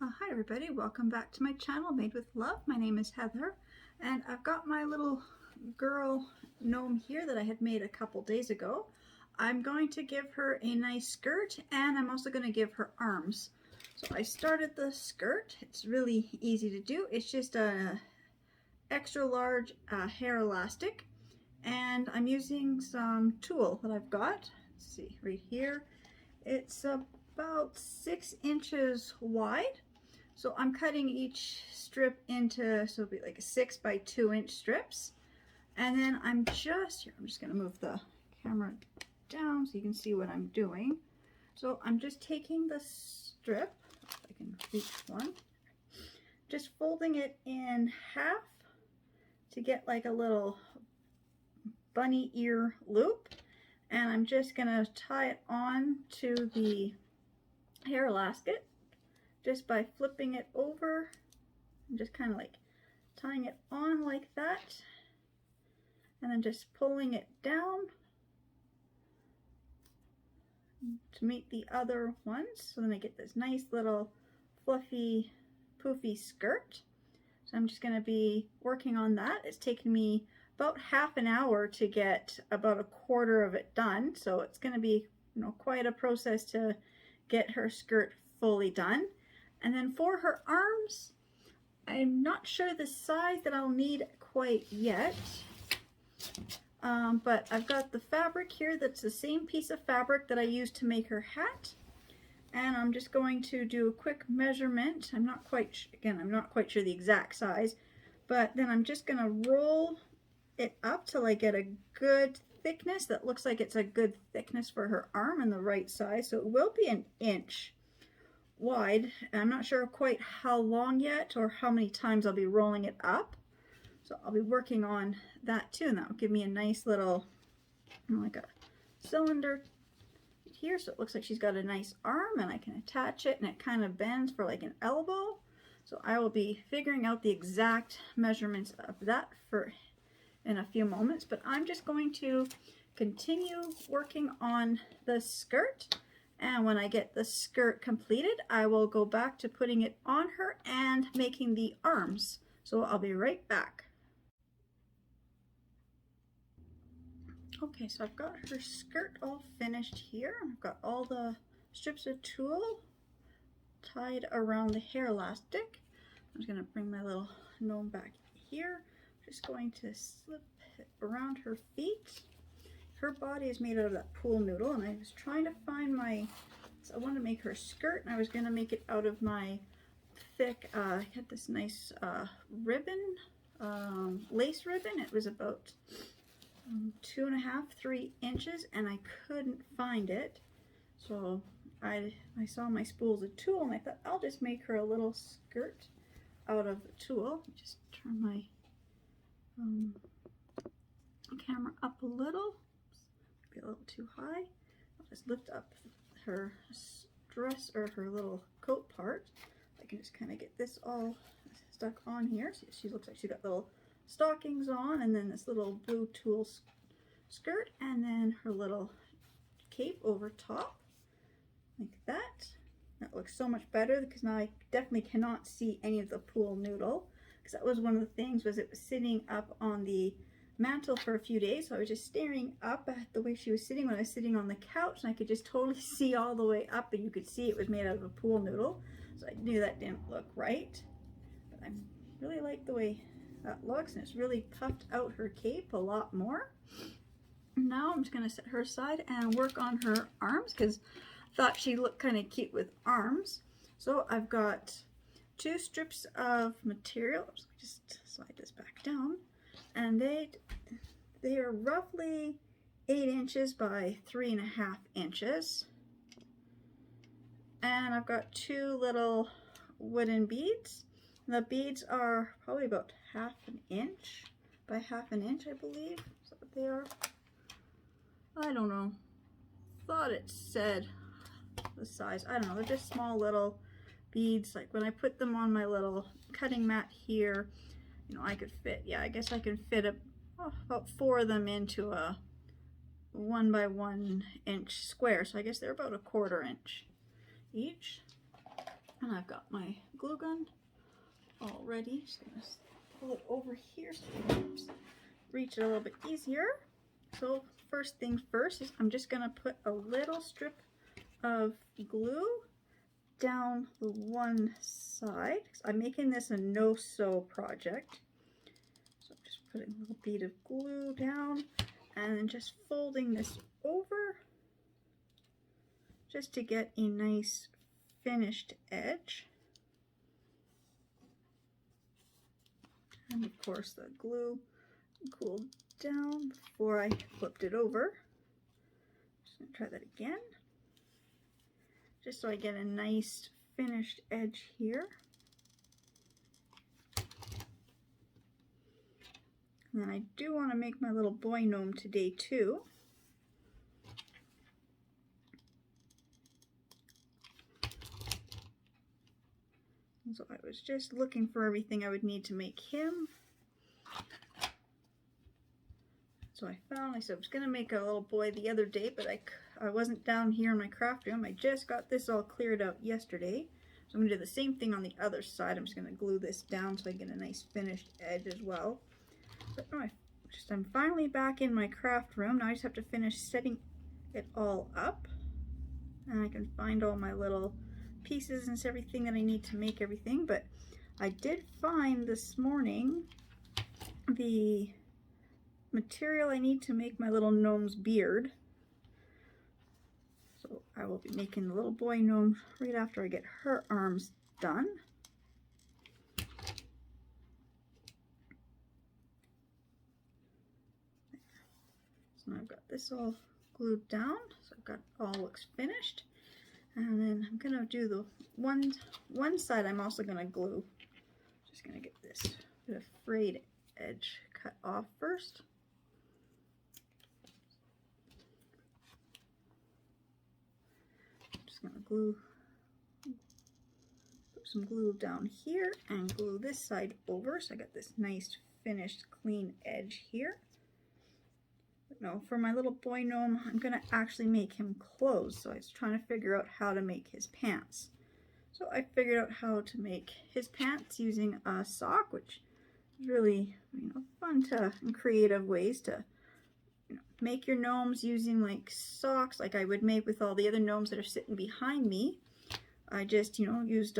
Hi everybody, welcome back to my channel Made with Love. My name is Heather and I've got my little girl gnome here that I had made a couple days ago. I'm going to give her a nice skirt and I'm also going to give her arms. So I started the skirt. It's really easy to do. It's just a extra large hair elastic and I'm using some tulle that I've got. Let's see, right here. It's about 6 inches wide. So I'm cutting each strip into, so it'll be like a 6 by 2 inch strips. And then I'm just going to move the camera down so you can see what I'm doing. So I'm just taking the strip, if I can reach one, just folding it in half to get like a little bunny ear loop. And I'm just going to tie it on to the hair elastic just by flipping it over and just kind of like tying it on like that and then just pulling it down to meet the other ones. So then I get this nice little fluffy poofy skirt. So I'm just going to be working on that. It's taken me about half an hour to get about a quarter of it done. So it's going to be, quite a process to get her skirt fully done. And then for her arms, I'm not sure the size that I'll need quite yet. But I've got the fabric here that's the same piece of fabric that I used to make her hat. And I'm just going to do a quick measurement. I'm not quite sure the exact size, but then I'm just going to roll it up till I get a good thickness that looks like it's a good thickness for her arm and the right size. So it will be an inch wide. I'm not sure quite how long yet or how many times I'll be rolling it up. So I'll be working on that too, and that will give me a nice little, like a cylinder here, so it looks like she's got a nice arm and I can attach it and it kind of bends for like an elbow. So I will be figuring out the exact measurements of that in a few moments, but I'm just going to continue working on the skirt. And when I get the skirt completed, I will go back to putting it on her and making the arms. So I'll be right back. Okay, so I've got her skirt all finished here. I've got all the strips of tulle tied around the hair elastic. I'm just going to bring my little gnome back here. I'm just going to slip it around her feet. Her body is made out of that pool noodle, and I was trying to find I wanted to make her skirt, and I was going to make it out of my thick, I had this nice ribbon, lace ribbon. It was about 2.5, 3 inches, and I couldn't find it. So I saw my spools of tulle, and I thought I'll just make her a little skirt out of the tulle. Just turn my camera up a little. Be a little too high. I'll just lift up her dress or her little coat part. I can just kind of get this all stuck on here. So she looks like she got little stockings on, and then this little blue tulle skirt, and then her little cape over top like that. That looks so much better because now I definitely cannot see any of the pool noodle, because that was one of the things, was it was sitting up on the mantle for a few days, so I was just staring up at the way she was sitting when I was sitting on the couch, and I could just totally see all the way up, and you could see it was made out of a pool noodle. So I knew that didn't look right, but I really like the way that looks, and it's really puffed out her cape a lot more. Now I'm just going to set her aside and work on her arms, because I thought she looked kind of cute with arms. So I've got 2 strips of material. Just slide this back down. And they are roughly 8 inches by 3.5 inches. And I've got 2 little wooden beads. The beads are probably about 1/2 inch by 1/2 inch, I believe. Is that what they are? I don't know. Thought it said the size. I don't know. They're just small little beads. Like when I put them on my little cutting mat here, I could fit, I guess I can fit about 4 of them into a 1 by 1 inch square. So I guess they're about 1/4 inch each. And I've got my glue gun already. Just gonna pull it over here so I can reach it a little bit easier. So first things first is I'm just gonna put a little strip of glue down the one side. I'm making this a no-sew project. So I'm just putting a little bead of glue down and then just folding this over just to get a nice finished edge. And of course the glue cooled down before I flipped it over. Just gonna try that again, just so I get a nice finished edge here. And then I do want to make my little boy gnome today too. And so I was just looking for everything I would need to make him. So I found, I said I was going to make a little boy the other day, but I wasn't down here in my craft room. I just got this all cleared out yesterday. So I'm going to do the same thing on the other side. I'm just going to glue this down so I get a nice finished edge as well. But no, I'm finally back in my craft room. Now I just have to finish setting it all up. And I can find all my little pieces and everything that I need to make everything. But I did find this morning the material I need to make my little gnome's beard. So I will be making the little boy gnome right after I get her arms done. So now I've got this all glued down, so I've got all looks finished. And then I'm gonna do the one side I'm also gonna glue. Just gonna get this bit of frayed edge cut off first. Glue, put some glue down here and glue this side over, so I got this nice finished clean edge here. But no, for my little boy gnome, I'm gonna actually make him clothes. So I was trying to figure out how to make his pants. So I figured out how to make his pants using a sock, which is really, fun and creative ways to make your gnomes using like socks like I would make with all the other gnomes that are sitting behind me. I just, used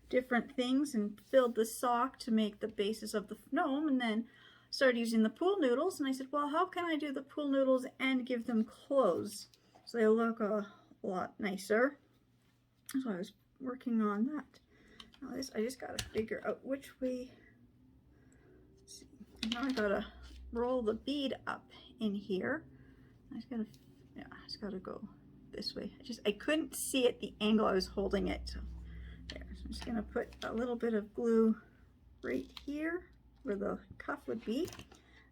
different things and filled the sock to make the basis of the gnome, and then started using the pool noodles. And I said, well, how can I do the pool noodles and give them clothes so they look a lot nicer? So I was working on that. Now this, I just got to figure out which way. Let's see. Now I gotta roll the bead up in here. I just gotta go this way. I couldn't see it the angle I was holding it. So there. So I'm just gonna put a little bit of glue right here where the cuff would be.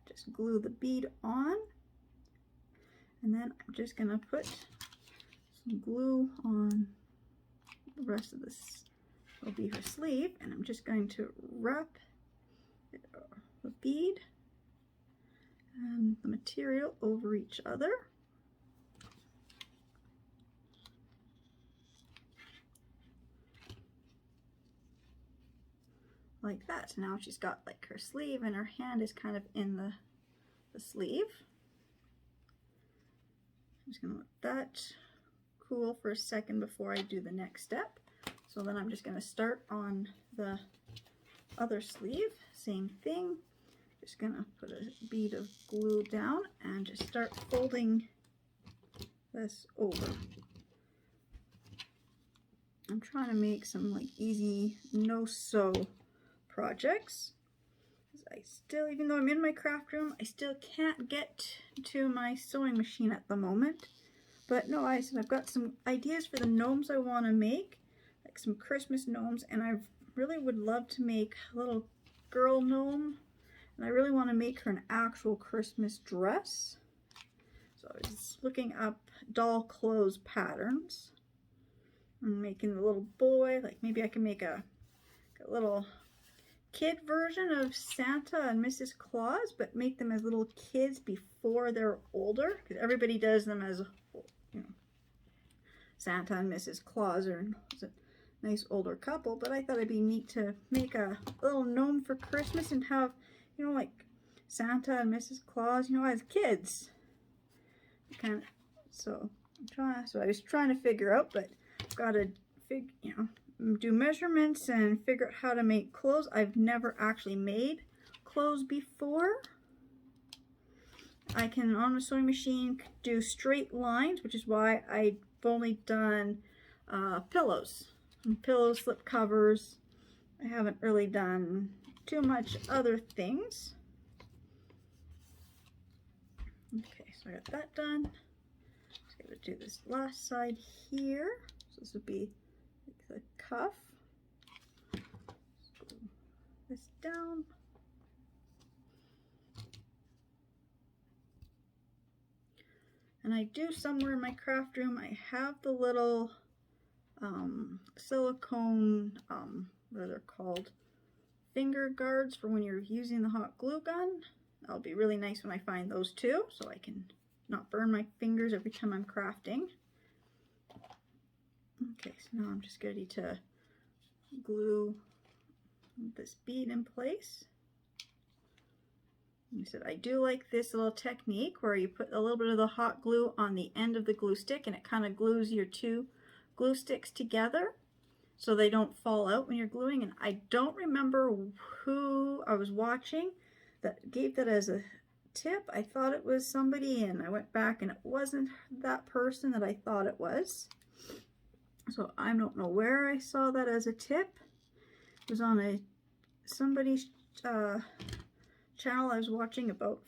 Just glue the bead on, and then I'm just gonna put some glue on the rest of this. Will be her sleeve, and I'm just going to wrap the bead and the material over each other. Like that. So now she's got like her sleeve and her hand is kind of in the sleeve. I'm just going to let that cool for a second before I do the next step. So then I'm just going to start on the other sleeve. Same thing. Just going to put a bead of glue down and just start folding this over. I'm trying to make some like easy no-sew projects. I still, even though I'm in my craft room, I still can't get to my sewing machine at the moment. But no, I said I've got some ideas for the gnomes I want to make, like some Christmas gnomes, and I really would love to make a little girl gnome, and I really want to make her an actual Christmas dress. So I was looking up doll clothes patterns. I'm making the little boy, like maybe I can make a little kid version of Santa and Mrs. Claus, but make them as little kids before they're older, because everybody does them as, Santa and Mrs. Claus, or nice older couple, but I thought it'd be neat to make a little gnome for Christmas and have, you know, like Santa and Mrs. Claus, you know, as kids. Kind of, so I was trying to figure out, but got to do measurements and figure out how to make clothes. I've never actually made clothes before. I can, on a sewing machine, do straight lines, which is why I've only done pillows, slip covers. I haven't really done too much other things. Okay, so I got that done. Just got to do this last side here. So this would be the cuff. Screw this down. And I do, somewhere in my craft room, I have the little silicone, what are they called? Finger guards for when you're using the hot glue gun. That'll be really nice when I find those too, so I can not burn my fingers every time I'm crafting. Okay, so now I'm just ready to glue this bead in place. I said I do like this little technique where you put a little bit of the hot glue on the end of the glue stick and it kind of glues your two glue sticks together so they don't fall out when you're gluing. And I don't remember who I was watching that gave that as a tip. I thought it was somebody, and I went back and it wasn't that person that I thought it was. So I don't know where I saw that as a tip. It was on somebody's channel I was watching about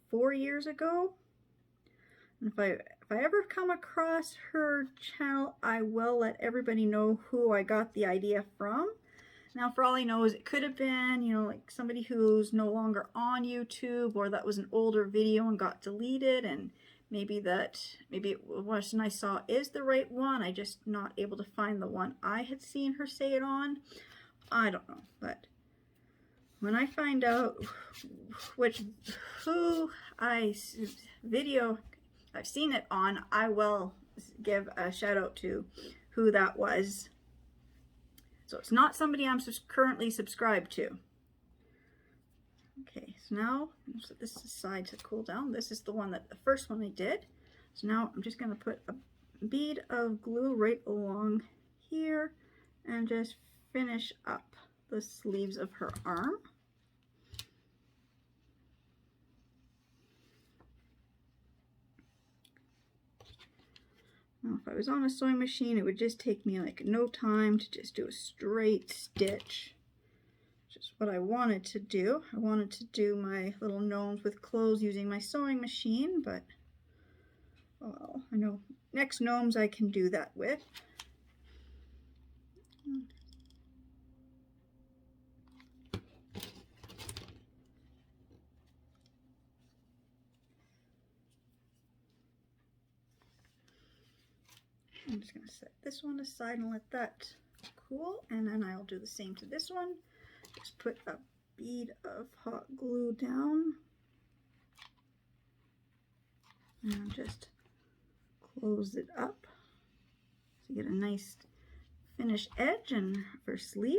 4 years ago. And if I ever come across her channel, I will let everybody know who I got the idea from. Now, for all I know, is it could have been, you know, like somebody who's no longer on YouTube, or that was an older video and got deleted, and maybe it was, and I saw is the right one. I just not able to find the one I had seen her say it on. I don't know, but when I find out who video I've seen it on, I will give a shout out to who that was. So it's not somebody I'm currently subscribed to. Okay, so now I'll set this aside to cool down. This is the first one I did. So now I'm just going to put a bead of glue right along here and just finish up the sleeves of her arm. Now, if I was on a sewing machine, it would just take me like no time to just do a straight stitch. Just what I wanted to do. I wanted to do my little gnomes with clothes using my sewing machine, but well, I know next gnomes I can do that with. I'm just going to set this one aside and let that cool, and then I'll do the same to this one. Just put a bead of hot glue down and just close it up so you get a nice finished edge and for sleeve.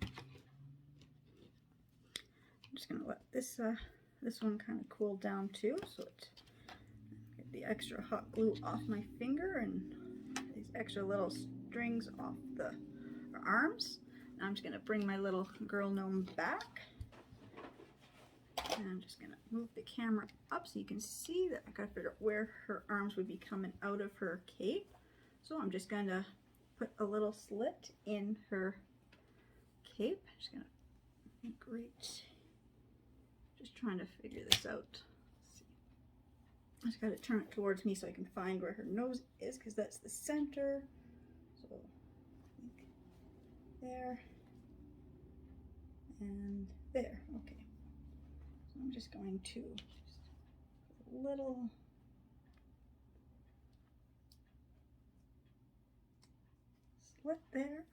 I'm just going to let this one kind of cool down too, so it get the extra hot glue off my finger and these extra little strings off the arms. Now I'm just going to bring my little girl gnome back, and I'm just going to move the camera up so you can see that I got to figure out where her arms would be coming out of her cape. So I'm just going to put a little slit in her cape. Just going to great. Just trying to figure this out. Let's see. I just got to turn it towards me so I can find where her nose is, because that's the center. So there and there. Okay. So I'm just going to put a little slit there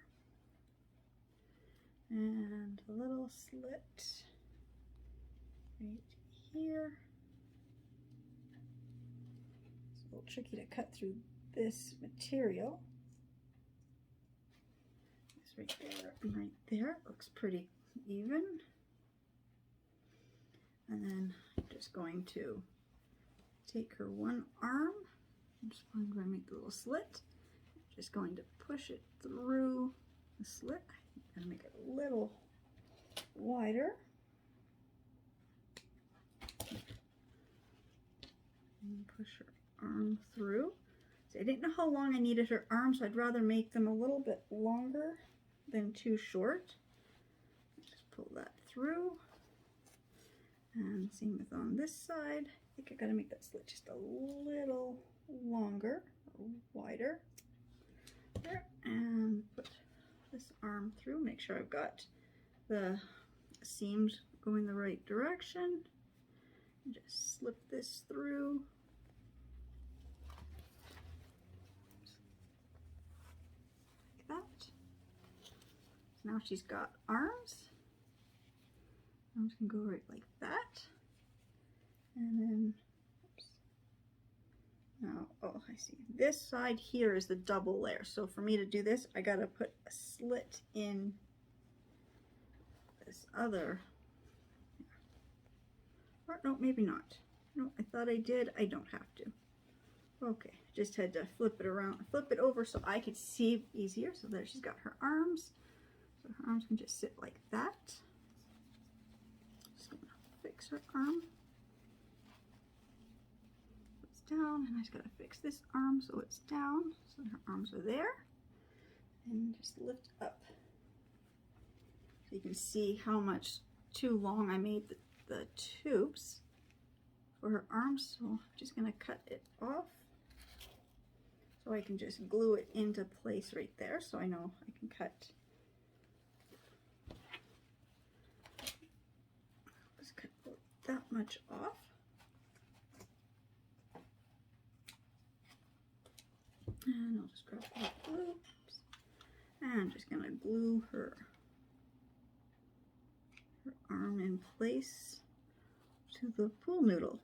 and a little slit right here. little tricky to cut through this material. It's right there and right there. It looks pretty even. And then I'm just going to take her one arm. I'm just going to make the little slit. Just going to push it through the slit. I'm going to make it a little wider. And push her arm through. So I didn't know how long I needed her arm, so I'd rather make them a little bit longer than too short. Just pull that through. And same with on this side. I think I gotta make that slit just a little longer or wider. There, and put this arm through. Make sure I've got the seams going the right direction. Just slip this through. Like that. So now she's got arms. I'm just gonna go right like that. And then, oops. Now, oh, I see. This side here is the double layer. So for me to do this, I gotta put a slit in this other. Or no, maybe not. No, I thought I did. I don't have to. Okay, just had to flip it around, flip it over so I could see easier. So there she's got her arms. So her arms can just sit like that. Just gonna fix her arm. It's down, and I just gotta fix this arm so it's down. So her arms are there. And just lift up. So you can see how much too long I made the tubes for her arms. So I'm just gonna cut it off. So I can just glue it into place right there, so I know I can cut. Just cut that much off. And I'll just grab that glue. Oops. And I'm just gonna glue her arm in place to the pool noodle.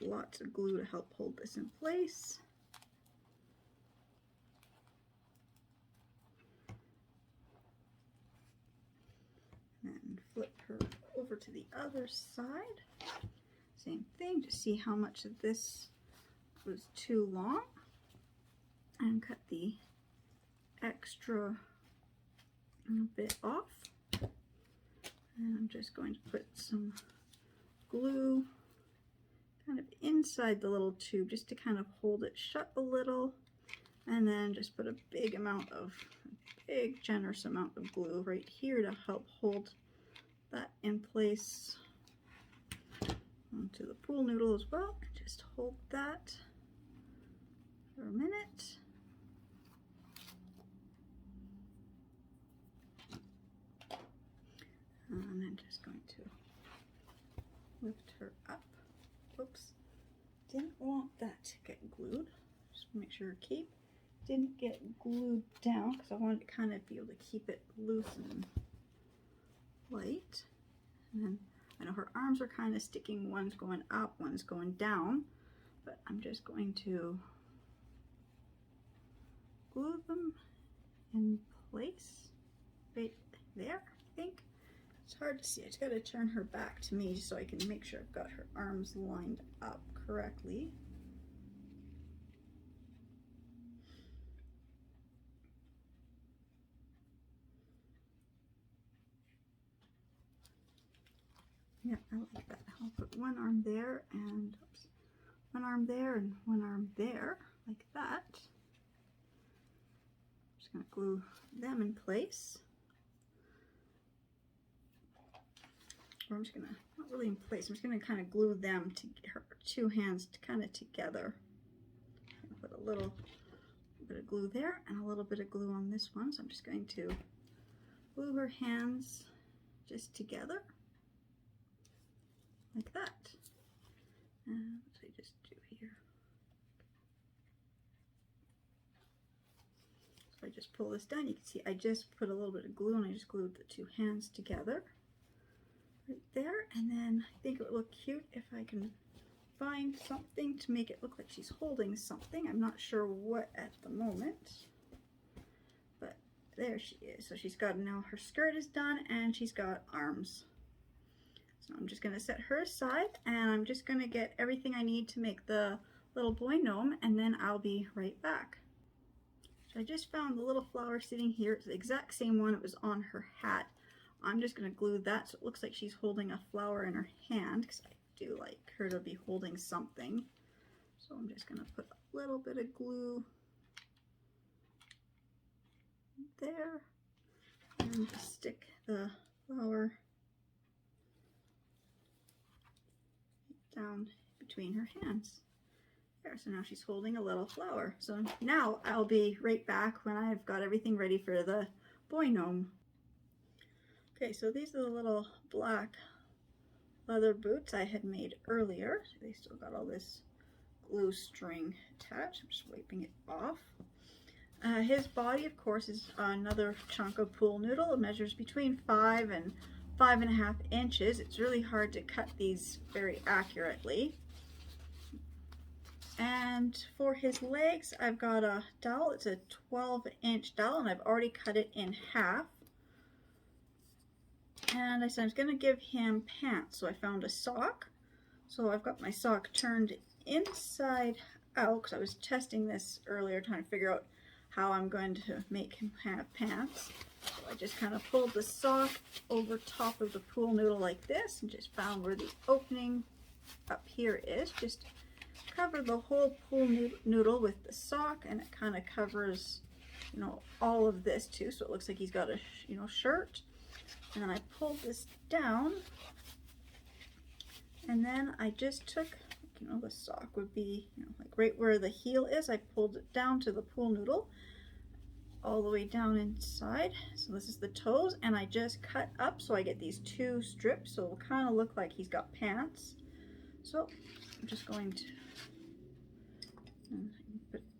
Lots of glue to help hold this in place. And flip her over to the other side. Same thing, to see how much of this was too long. And cut the extra bit off. And I'm just going to put some glue kind of inside the little tube just to kind of hold it shut a little, and then just put a big generous amount of glue right here to help hold that in place onto the pool noodle as well. Just hold that for a minute. And then just going to lift her up. Oops, didn't want that to get glued. Just make sure her cape didn't get glued down because I wanted to kind of be able to keep it loose and light. And then I know her arms are kind of sticking, one's going up, one's going down, but I'm just going to glue them in place right there, I think. It's hard to see. I just got to turn her back to me so I can make sure I've got her arms lined up correctly. Yeah, I like that. I'll put one arm there and oops, one arm there and one arm there, like that. I'm just going to glue them in place. Or I'm just gonna, not really in place, I'm just gonna kind of glue them to her two hands kind of together. Put a little bit of glue there and a little bit of glue on this one. So I'm just going to glue her hands just together like that. And what did I just do here? So I just pull this down. You can see I just put a little bit of glue and I just glued the two hands together. Right there, and then I think it would look cute if I can find something to make it look like she's holding something. I'm not sure what at the moment, but there she is. So she's got, now her skirt is done and she's got arms. So I'm just going to set her aside, and I'm just going to get everything I need to make the little boy gnome, and then I'll be right back. So I just found the little flower sitting here. It's the exact same one it was on her hat. I'm just going to glue that so it looks like she's holding a flower in her hand, because I do like her to be holding something. So I'm just going to put a little bit of glue there and stick the flower down between her hands. There, so now she's holding a little flower. So now I'll be right back when I've got everything ready for the boy gnome. Okay, so these are the little black leather boots I had made earlier. So they still got all this glue string attached. I'm just wiping it off. His body, of course, is another chunk of pool noodle. It measures between 5 and 5.5 inches. It's really hard to cut these very accurately. And for his legs, I've got a dowel. It's a 12-inch dowel, and I've already cut it in half. And I said I was going to give him pants, so I found a sock. So I've got my sock turned inside out, because I was testing this earlier, trying to figure out how I'm going to make him have pants. So I just kind of pulled the sock over top of the pool noodle like this, and just found where the opening up here is. Just cover the whole pool noodle with the sock, and it kind of covers, you know, all of this too, so it looks like he's got a, you know, shirt. And then I pulled this down, and then I just took, you know, the sock would be, you know, like right where the heel is. I pulled it down to the pool noodle, all the way down inside. So this is the toes, and I just cut up so I get these 2 strips, so it'll kind of look like he's got pants. So I'm just going to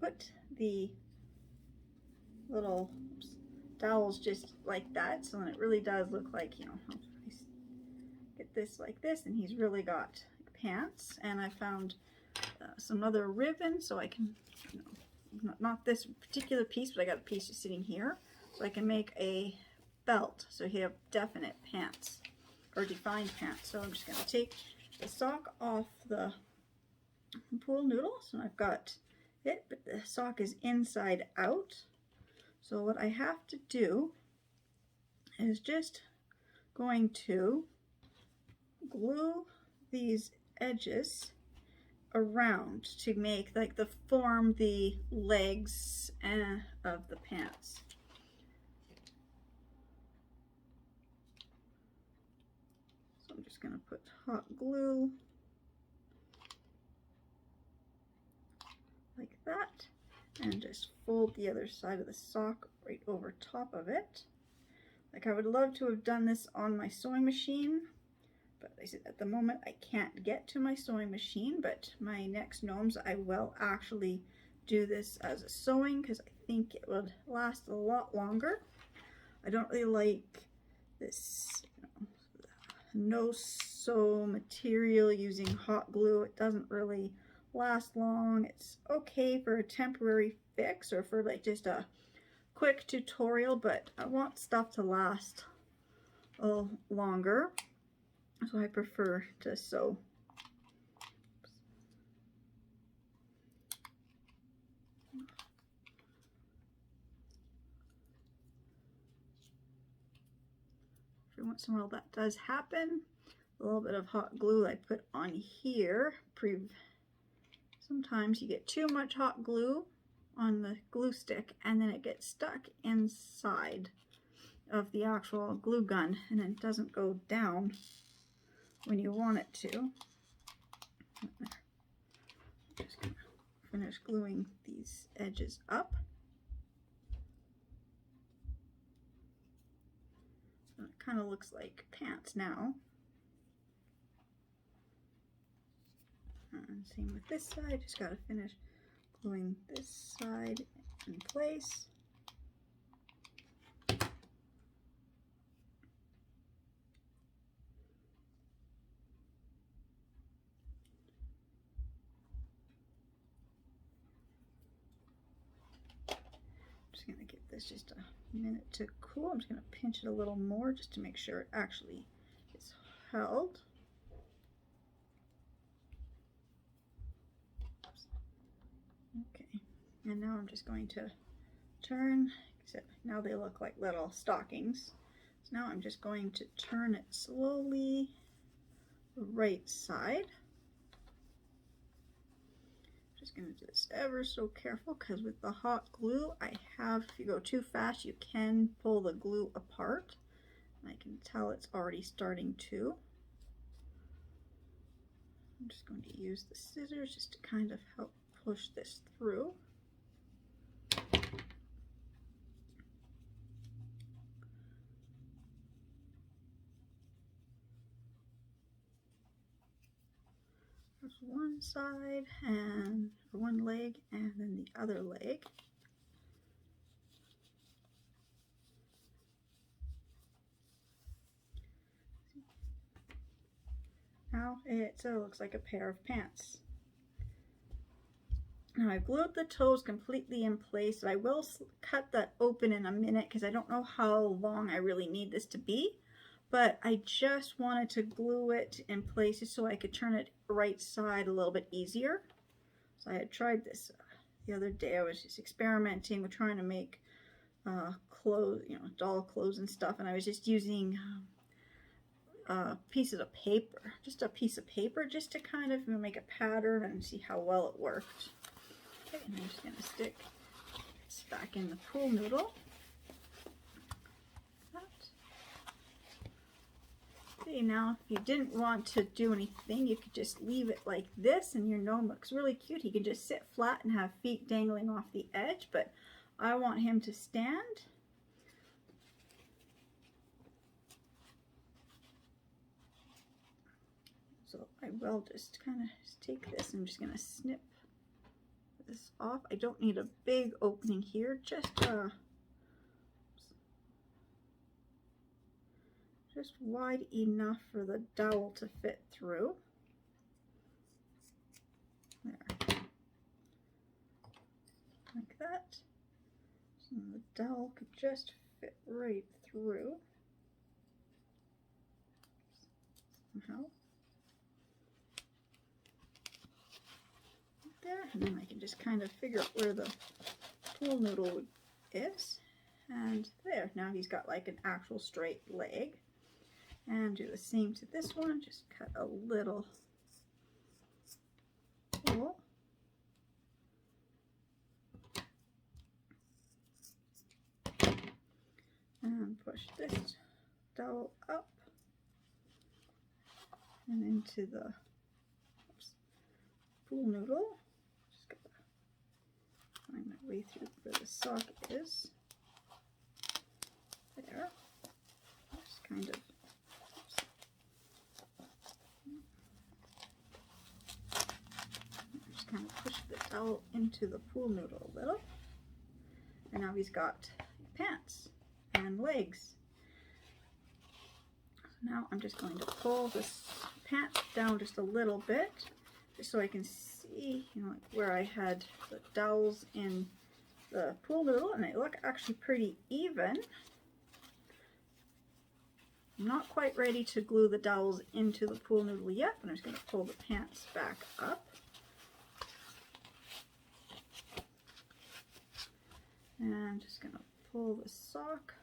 put the little dowels just like that, so then it really does look like, you know, I get this like this, and he's really got pants. And I found some other ribbon, so I can, you know, not this particular piece, but I got a piece just sitting here, so I can make a belt so he have definite pants, or defined pants. So I'm just going to take the sock off the pool noodle. So I've got it, but the sock is inside out. So what I have to do is just going to glue these edges around to make like the form the legs of the pants. So I'm just going to put hot glue like that, and just fold the other side of the sock right over top of it. Like, I would love to have done this on my sewing machine, but I said at the moment I can't get to my sewing machine. But my next gnomes I will actually do this as a sewing, because I think it would last a lot longer. I don't really like this, you know, no sew material using hot glue. It doesn't really last long. It's okay for a temporary fix or for like just a quick tutorial, but I want stuff to last a little longer, so I prefer to sew. Every once in a while that does happen. A little bit of hot glue I put on here. Sometimes you get too much hot glue on the glue stick, and then it gets stuck inside of the actual glue gun, and it doesn't go down when you want it to. Just gonna finish gluing these edges up. So it kind of looks like pants now. And same with this side, just got to finish gluing this side in place. this just a minute to cool. I'm just going to pinch it a little more just to make sure it actually is held. Okay, and now I'm just going to turn, except now they look like little stockings. So now I'm just going to turn it slowly right side. Just going to do this ever so careful because with the hot glue I have, if you go too fast you can pull the glue apart. I can tell it's already starting to. I'm just going to use the scissors just to kind of help push this through. There's one side and one leg and then the other leg. Now it looks like a pair of pants. Now I've glued the toes completely in place. I will cut that open in a minute because I don't know how long I really need this to be, but I just wanted to glue it in place so I could turn it right side a little bit easier. So I had tried this the other day. I was just experimenting with trying to make clothes, doll clothes and stuff, and I was just using pieces of paper, just a piece of paper, just to kind of make a pattern and see how well it worked. Okay, and I'm just going to stick this back in the pool noodle. Okay, now if you didn't want to do anything, you could just leave it like this, and your gnome looks really cute. He can just sit flat and have feet dangling off the edge, but I want him to stand. So I will just kind of take this. I'm just going to snip this off. I don't need a big opening here, just wide enough for the dowel to fit through. There. Like that. So the dowel could just fit right through. Somehow. There, and then I can just kind of figure out where the pool noodle is, and there. Now he's got like an actual straight leg. And do the same to this one. Just cut a little hole. And push this dowel up and into the pool noodle. Just gotta find my way through where the socket is. There. Just kind of push the dowel into the pool noodle a little. And now he's got pants and legs. Now I'm just going to pull this pants down just a little bit, just so I can see, like where I had the dowels in the pool noodle, and they look actually pretty even. I'm not quite ready to glue the dowels into the pool noodle yet, but I'm just going to pull the pants back up. And I'm just going to pull the sock.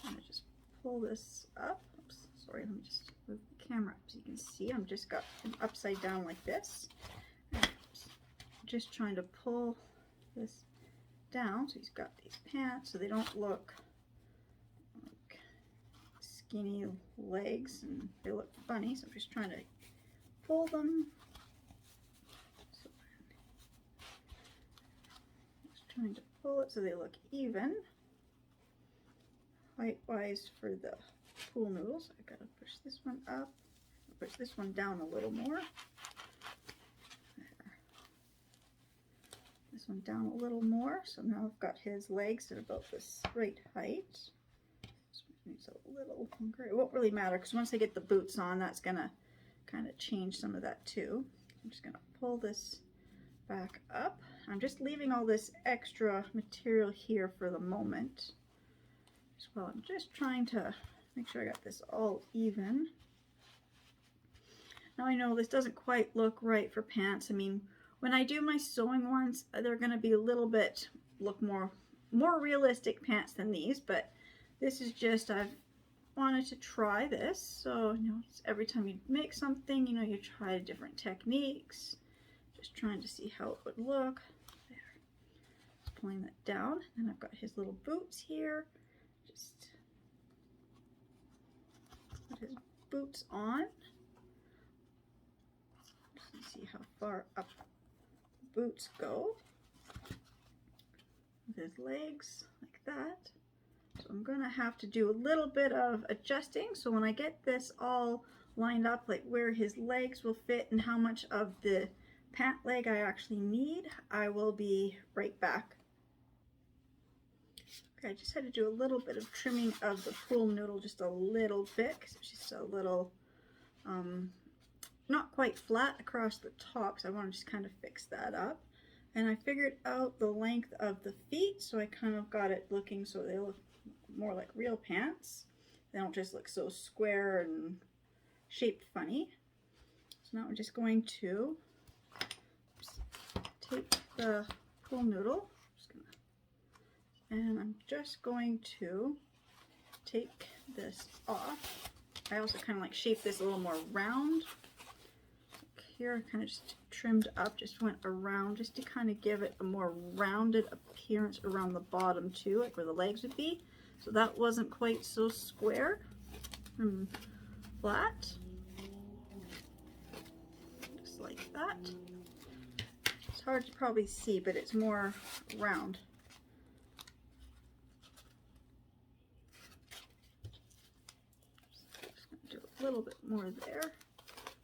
I'm going to just pull this up. Oops, sorry, let me just move the camera up so you can see. I've just got them upside down like this. And I'm just trying to pull this down so he's got these pants so they don't look like skinny legs and they look funny. So I'm just trying to pull them. Trying to pull it so they look even height-wise for the pool noodles. I've got to push this one up, push this one down a little more. There. This one down a little more. So now I've got his legs at about this right height. This one needs a little longer. It won't really matter because once I get the boots on, that's going to kind of change some of that too. I'm just going to pull this back up I'm just leaving all this extra material here for the moment. Well, I'm just trying to make sure I got this all even. Now I know this doesn't quite look right for pants. I mean, when I do my sewing ones, they're going to be a little bit, look more realistic pants than these, but this is just, I've wanted to try this. So, you know, every time you make something, you know, you try different techniques. Just trying to see how it would look. There. Just pulling that down. And I've got his little boots here. Just put his boots on. Just see how far up the boots go. With his legs, like that. So I'm going to have to do a little bit of adjusting. So when I get this all lined up, like where his legs will fit and how much of the pant leg I actually need, I will be right back. Okay, I just had to do a little bit of trimming of the pool noodle, just a little bit, because it's just a little, not quite flat across the top, so I want to just kind of fix that up. And I figured out the length of the feet, so I kind of got it looking so they look more like real pants. They don't just look so square and shaped funny. So now I'm just going to take the pool noodle, and I'm just going to take this off. I also kind of like shape this a little more round. Here I kind of just trimmed up, just went around just to kind of give it a more rounded appearance around the bottom too, like where the legs would be. So that wasn't quite so square and flat. Just like that. It's hard to probably see, but it's more round. Just gonna do a little bit more there.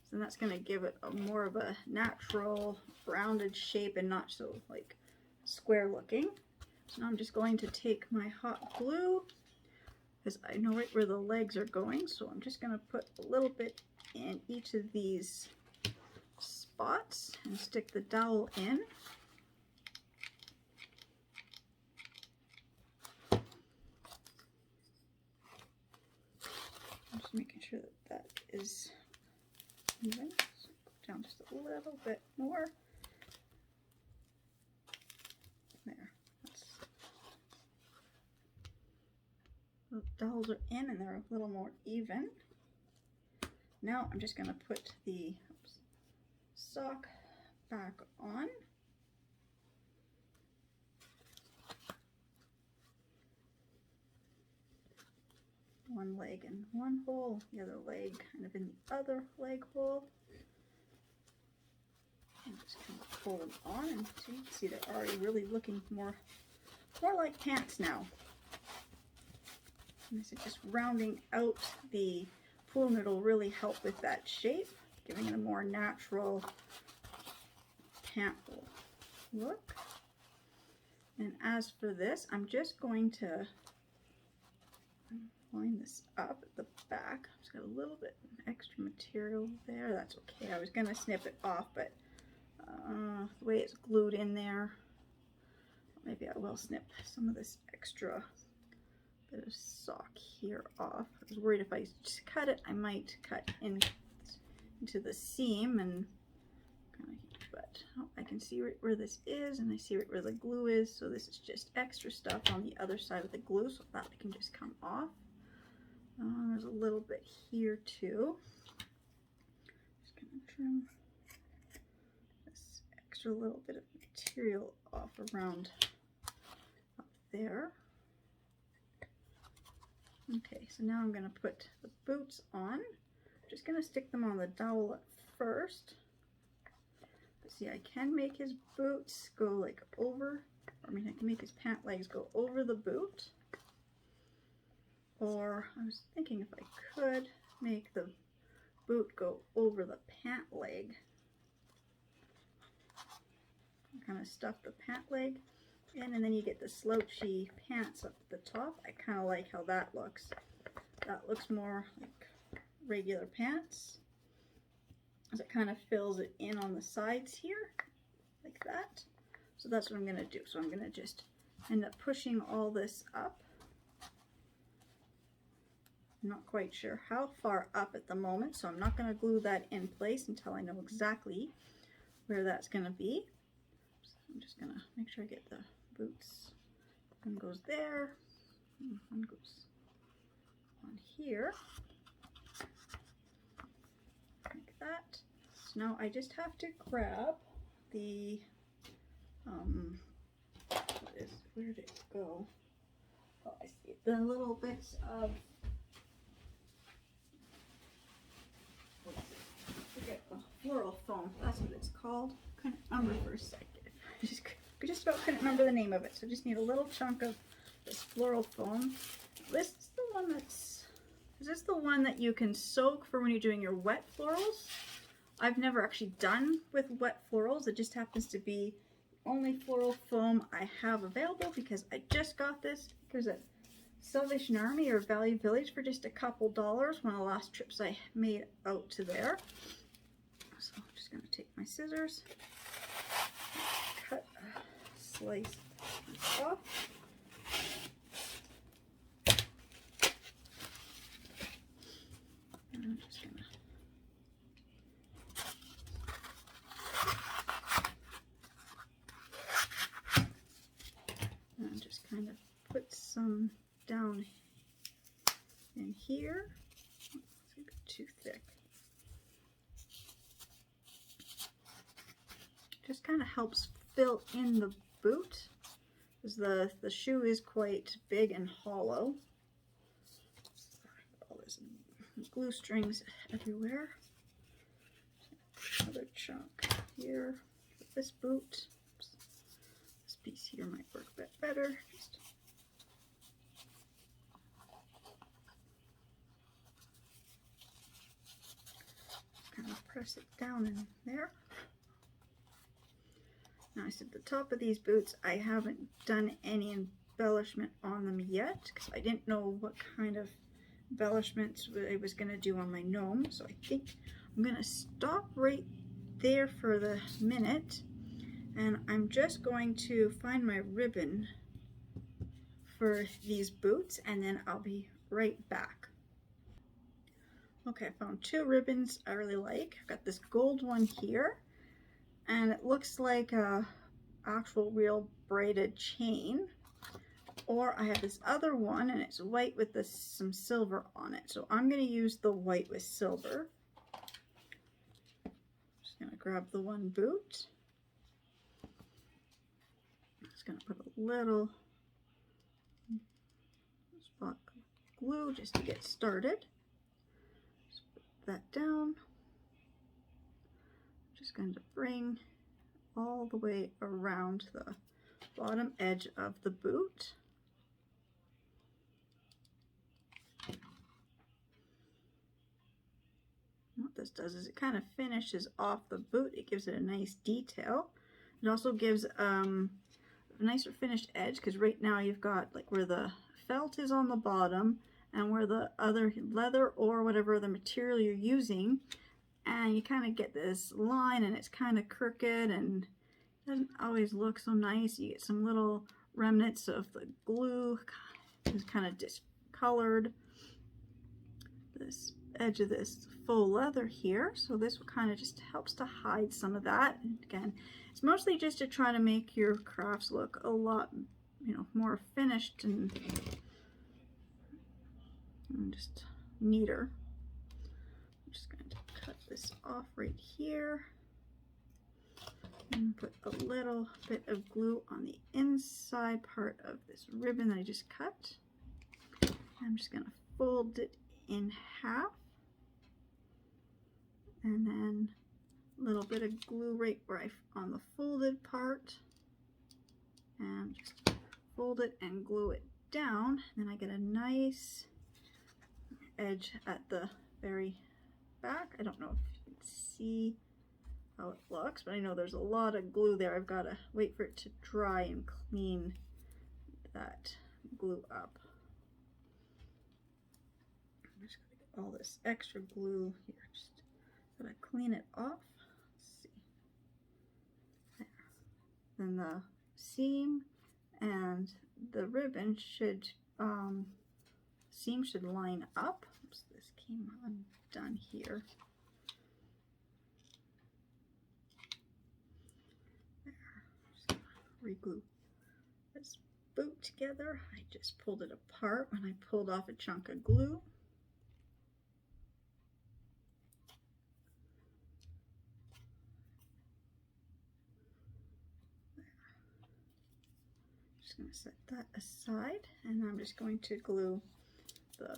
So that's going to give it a more of a natural rounded shape and not so like square looking. So now I'm just going to take my hot glue, because I know right where the legs are going, so I'm just going to put a little bit in each of these spots and stick the dowel in. I'm just making sure that that is even. So go down just a little bit more. There. The dowels are in and they're a little more even. Now I'm just going to put the sock back on. One leg in one hole, the other leg kind of in the other leg hole. And just kind of pull them on, and so you can see they're already really looking more like pants now. And this is just rounding out the pool noodle really help with that shape, giving it a more natural pant look. And as for this, I'm just going to line this up at the back. I've just got a little bit extra material there. That's okay. I was going to snip it off, but the way it's glued in there, maybe I will snip some of this extra bit of sock here off. I was worried if I just cut it, I might cut into the seam and kind of, but I can see right where this is, and I see right where the glue is, so this is just extra stuff on the other side of the glue, so that can just come off. There's a little bit here too. Just gonna trim this extra little bit of material off around up there. Okay, so now I'm going to put the boots on. I'm just going to stick them on the dowel at first. But see, I can make his boots go like over, I mean, I can make his pant legs go over the boot. Or I was thinking if I could make the boot go over the pant leg. Kind of stuff the pant leg in, and then you get the slouchy pants up at the top. I kind of like how that looks. That looks more like regular pants, as it kind of fills it in on the sides here, like that. So that's what I'm going to do. So I'm going to just end up pushing all this up. I'm not quite sure how far up at the moment, so I'm not going to glue that in place until I know exactly where that's going to be. So I'm just going to make sure I get the boots. One goes there, and one goes on here, like that. So now I just have to grab the, where did it go? Oh, I see it. The little bits of, I forget, the floral foam, that's what it's called. Couldn't remember for a second. Just about couldn't remember the name of it, so just need a little chunk of this floral foam. This is the one that's, is this the one that you can soak for when you're doing your wet florals? I've never actually done with wet florals. It just happens to be the only floral foam I have available because I just got this. It was at Salvation Army or Value Village for just a couple dollars, one of the last trips I made out to there. So I'm just going to take my scissors, cut a slice off. And I'm just going to kind of put some down in here. It's a bit too thick. Just kind of helps fill in the boot, because the shoe is quite big and hollow. All this glue strings everywhere. Another chunk here for this boot. Oops. This piece here might work a bit better. Just kind of press it down in there. Now I said the top of these boots, I haven't done any embellishment on them yet because I didn't know what kind of embellishments I was going to do on my gnome. So I think I'm going to stop right there for the minute, and I'm just going to find my ribbon for these boots, and then I'll be right back. Okay, I found two ribbons I really like. I've got this gold one here, and it looks like a actual real braided chain. Or I have this other one and it's white with some silver on it. So I'm going to use the white with silver. Just going to grab the one boot. Just going to put a little spot of glue just to get started. Just put that down. Just going to bring all the way around the bottom edge of the boot. What this does is it kind of finishes off the boot. It gives it a nice detail. It also gives a nicer finished edge, because right now you've got like where the felt is on the bottom and where the other leather or whatever other material you're using, and you kind of get this line and it's kind of crooked and doesn't always look so nice. You get some little remnants of the glue. It's kind of discolored. This edge of this faux leather here, so this kind of just helps to hide some of that. And again, it's mostly just to try to make your crafts look a lot, more finished and just neater. I'm just going to cut this off right here and put a little bit of glue on the inside part of this ribbon that I just cut. I'm just going to fold it in half, and then a little bit of glue right where on the folded part, and just fold it and glue it down. Then I get a nice edge at the very back. I don't know if you can see how it looks, but I know there's a lot of glue there. I've got to wait for it to dry and clean that glue up. I'm just going to get all this extra glue here. Just gotta clean it off. Let's see. There. then the seam and the ribbon should, seam should line up. Oops, this came undone here. There. Just gonna reglue this boot together. I just pulled it apart when I pulled off a chunk of glue. Just going to set that aside, and I'm just going to glue the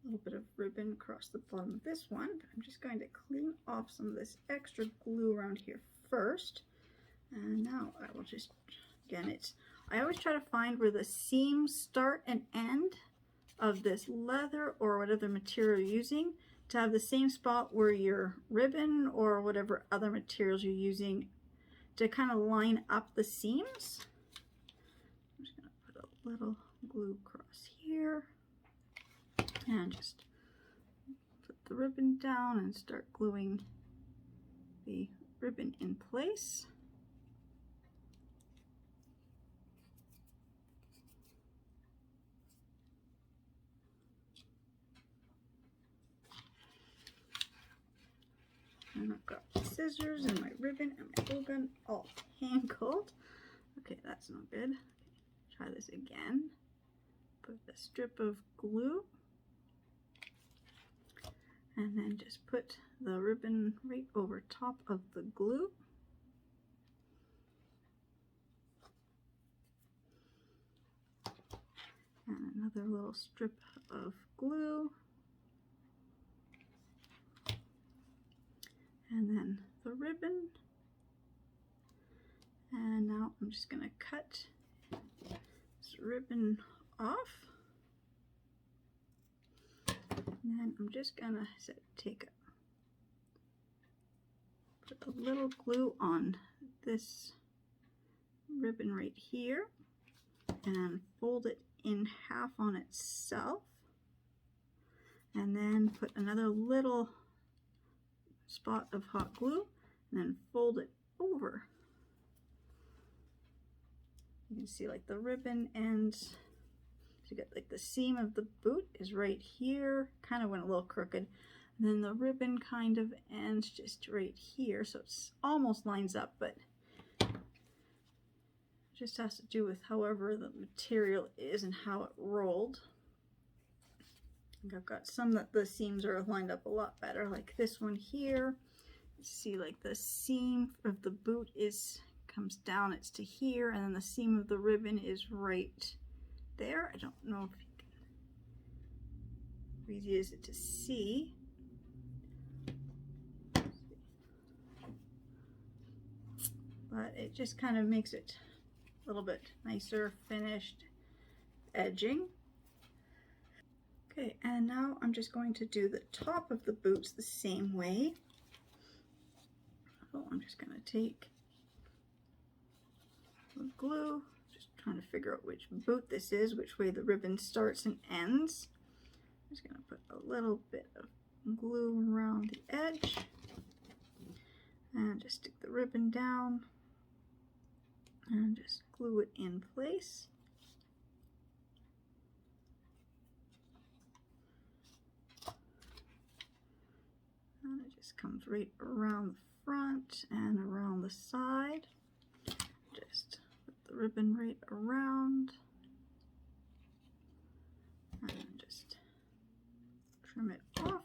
little bit of ribbon across the bottom of this one. I'm just going to clean off some of this extra glue around here first, and now I will just, again, I always try to find where the seams start and end of this leather or whatever material you're using to have the same spot where your ribbon or whatever other materials you're using to kind of line up the seams. I'm just going to put a little glue across here and just put the ribbon down and start gluing the ribbon in place. And I've got the scissors and my ribbon and my glue gun all tangled. Okay, that's not good. Okay, try this again. Put a strip of glue and then just put the ribbon right over top of the glue. And another little strip of glue. And then the ribbon. And now I'm just going to cut this ribbon off. And then I'm just going to put a little glue on this ribbon right here and fold it in half on itself. And then put another little spot of hot glue and then fold it over. You can see like the ribbon ends, so you get like the seam of the boot is right here, kind of went a little crooked, and then the ribbon kind of ends just right here, so it's almost lines up, but it just has to do with however the material is and how it rolled. I think I've got some that the seams are lined up a lot better, like this one here. See, like the seam of the boot comes down, it's to here, and then the seam of the ribbon is right there. I don't know if you can, easy is it to see. But it just kind of makes it a little bit nicer finished edging. Okay, and now I'm just going to do the top of the boots the same way. So I'm just going to take the glue, just trying to figure out which boot this is, which way the ribbon starts and ends. I'm just going to put a little bit of glue around the edge and just stick the ribbon down and just glue it in place. And it just comes right around the front and around the side. Just put the ribbon right around and just trim it off.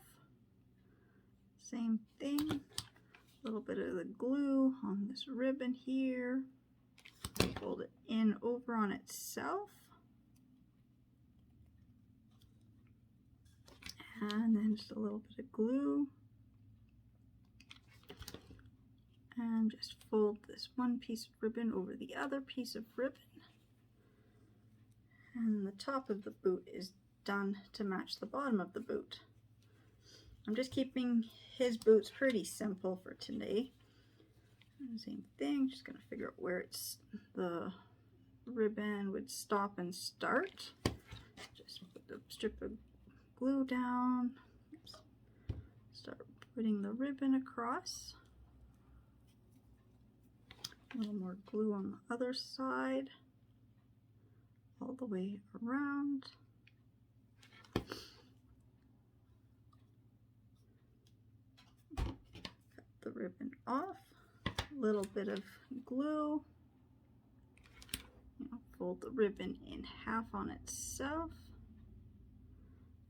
Same thing, a little bit of the glue on this ribbon here. Fold it in over on itself. And then just a little bit of glue. And just fold this one piece of ribbon over the other piece of ribbon. And the top of the boot is done to match the bottom of the boot. I'm just keeping his boots pretty simple for today. And same thing, just gonna figure out where the ribbon would stop and start. Just put the strip of glue down. Oops. Start putting the ribbon across. A little more glue on the other side, all the way around. Cut the ribbon off, a little bit of glue. Fold the ribbon in half on itself,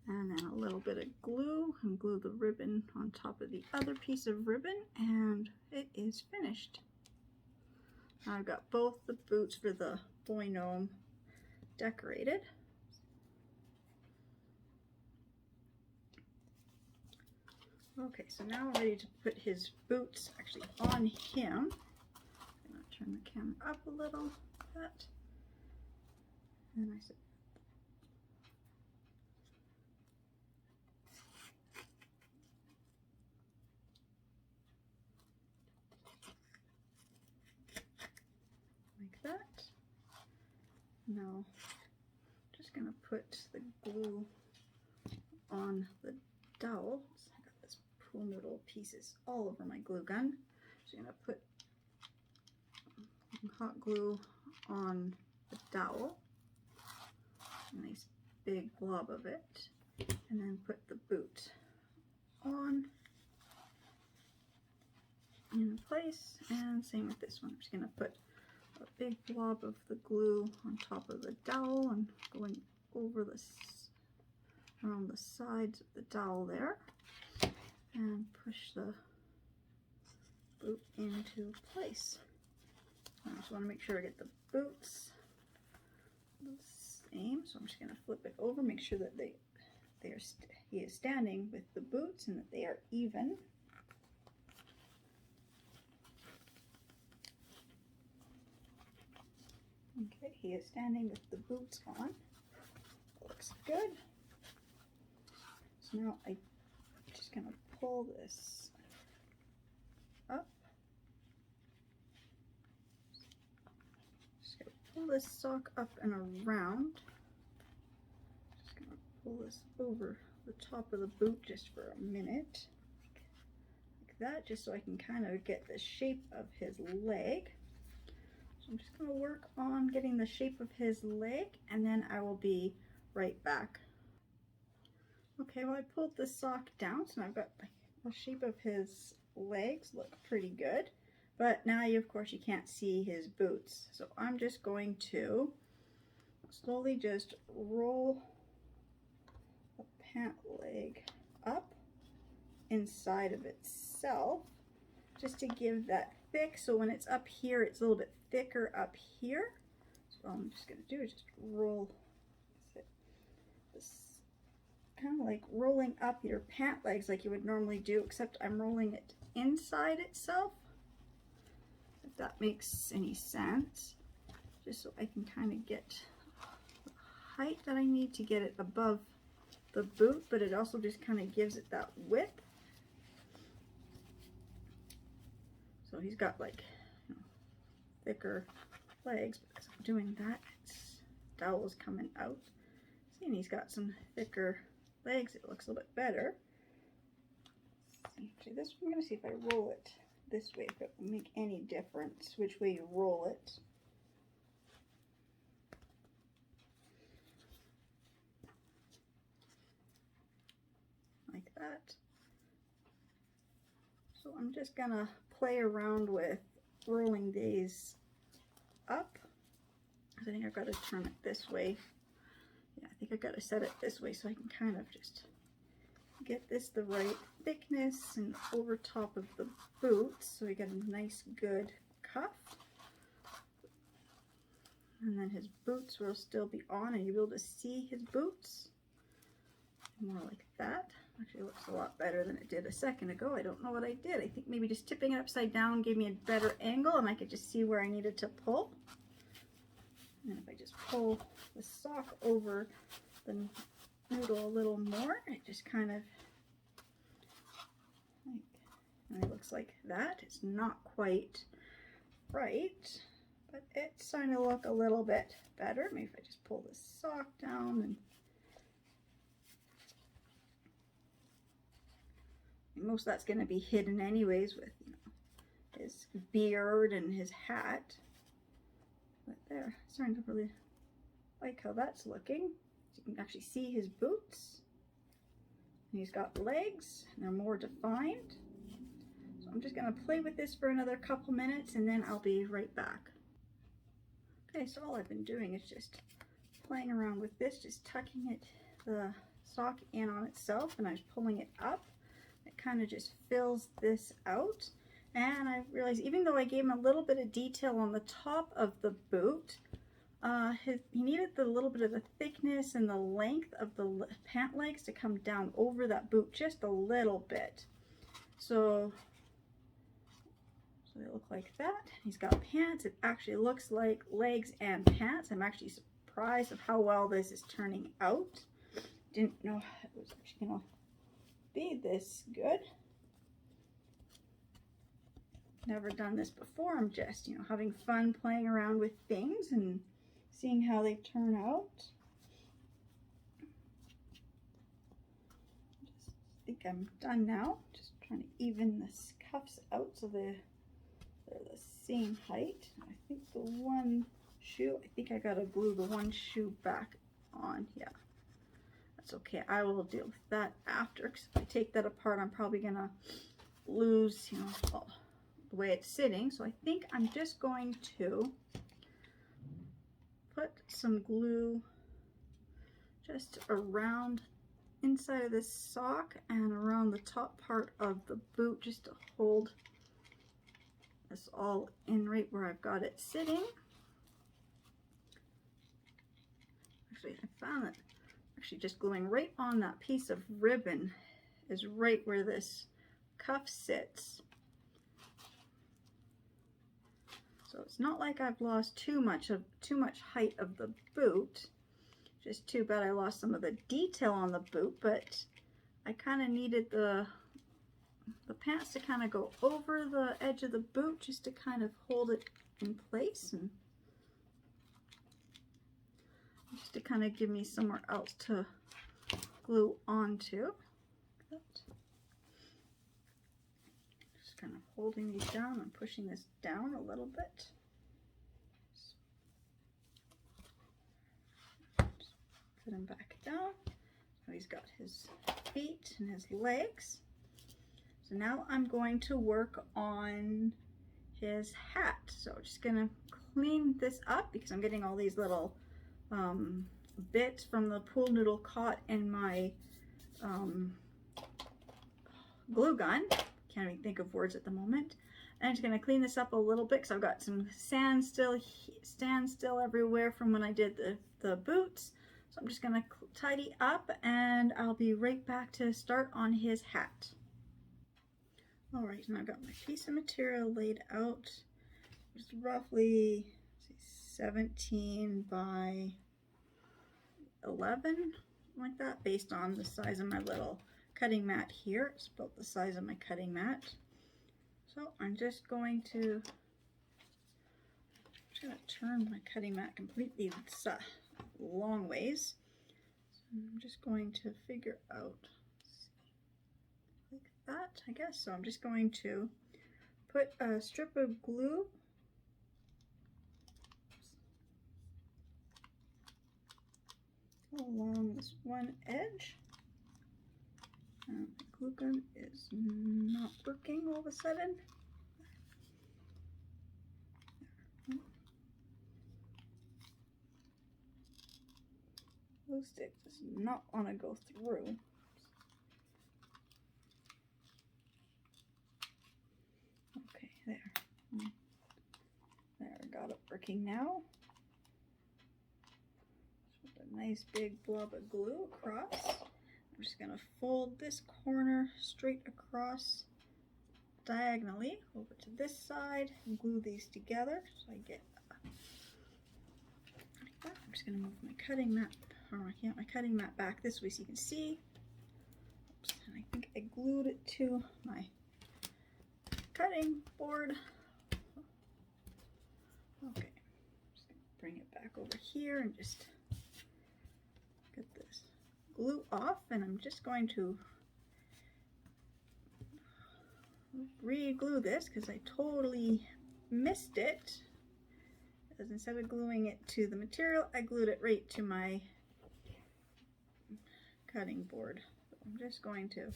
and then a little bit of glue, and glue the ribbon on top of the other piece of ribbon, and it is finished. Now I've got both the boots for the boy gnome decorated. Okay, so now I'm ready to put his boots actually on him. I'm going to turn the camera up a little bit. And I said, like that. Now, just going to put the glue on the dowel. So I got this pool noodle pieces all over my glue gun. So I'm going to put hot glue on the dowel. A nice big blob of it, and then put the boot on in place, and same with this one. I'm just going to put a big blob of the glue on top of the dowel and going over around the sides of the dowel there, and push the boot into place. I just want to make sure I get the boots the same, so I'm just going to flip it over, make sure that he is standing with the boots and that they are even. Okay, he is standing with the boots on. Looks good. So now I'm just going to pull this up. Just going to pull this sock up and around. Just going to pull this over the top of the boot just for a minute. Like that, just so I can kind of get the shape of his leg. So I'm just going to work on getting the shape of his leg, and then I will be right back. Okay, well I pulled the sock down, so now I've got the shape of his legs look pretty good. But now of course you can't see his boots. So I'm just going to slowly just roll the pant leg up inside of itself, just to give that thick, so when it's up here it's a little bit thicker up here. So all I'm just going to do is just roll this, kind of like rolling up your pant legs like you would normally do, except I'm rolling it inside itself, if that makes any sense, just so I can kind of get the height that I need to get it above the boot, but it also just kind of gives it that width. So he's got like, you know, thicker legs, but because I'm doing that, its dowel is coming out. See, and he's got some thicker legs, it looks a little bit better. See, this I'm going to see if I roll it this way, if it will make any difference which way you roll it. Like that. So I'm just going to play around with rolling these up. I think I've got to turn it this way. Yeah, I think I've got to set it this way so I can kind of just get this the right thickness and over top of the boots, so we get a nice good cuff. And then his boots will still be on and you'll be able to see his boots. More like that. Actually, it looks a lot better than it did a second ago. I don't know what I did. I think maybe just tipping it upside down gave me a better angle and I could just see where I needed to pull. And if I just pull the sock over the noodle a little more, it just kind of and it looks like that. It's not quite right, but it's starting to look a little bit better. Maybe if I just pull the sock down, and most of that's going to be hidden anyways with, you know, his beard and his hat. But there, I'm starting to really like how that's looking. So you can actually see his boots. And he's got legs, and they're more defined. So I'm just gonna play with this for another couple minutes and then I'll be right back. Okay, so all I've been doing is just playing around with this, just tucking it, the sock in on itself, and I was pulling it up. It kind of just fills this out. And I realized even though I gave him a little bit of detail on the top of the boot, he needed the little bit of the thickness and the length of the pant legs to come down over that boot just a little bit. So they look like that. He's got pants. It actually looks like legs and pants. I'm actually surprised of how well this is turning out. Didn't know it was actually gonna be this good. Never done this before. I'm just, having fun playing around with things and seeing how they turn out. Just think I'm done now. Just trying to even the cuffs out so they're the same height. I think the one shoe, I think I gotta glue the one shoe back on. Yeah, that's okay. I will deal with that after, because if I take that apart, I'm probably gonna lose, the way it's sitting. So I think I'm just going to put some glue just around inside of this sock and around the top part of the boot, just to hold this all in right where I've got it sitting. Actually, I found that actually just gluing right on that piece of ribbon is right where this cuff sits. So it's not like I've lost too much height of the boot. Just too bad I lost some of the detail on the boot, but I kind of needed the pants to kind of go over the edge of the boot just to kind of hold it in place and just to kind of give me somewhere else to glue onto. Just kind of holding these down and pushing this down a little bit. Just put him back down. So he's got his feet and his legs. So now I'm going to work on his hat. So I'm just gonna clean this up because I'm getting all these little bits from the pool noodle caught in my glue gun. Can't even think of words at the moment. And I'm just gonna clean this up a little bit because I've got some sand still everywhere from when I did the boots. So I'm just gonna tidy up and I'll be right back to start on his hat. All right, now I've got my piece of material laid out. It's roughly 17 by 11, like that, based on the size of my little cutting mat here. It's about the size of my cutting mat. So I'm just going to turn my cutting mat completely long ways. So I'm just going to figure out like that, I guess. So I'm just going to put a strip of glue along this one edge. The glue gun is not working all of a sudden. Glue stick does not want to go through. Okay, there. There, I got it working now. Just put a nice big blob of glue across. I'm just going to fold this corner straight across diagonally over to this side and glue these together so I get like that. I'm just going to move my cutting mat, my cutting mat back this way so you can see. Oops, and I think I glued it to my cutting board. Okay, I'm just going to bring it back over here and just get this glue off, and I'm just going to re-glue this because I totally missed it. Because instead of gluing it to the material, I glued it right to my cutting board. So I'm just going to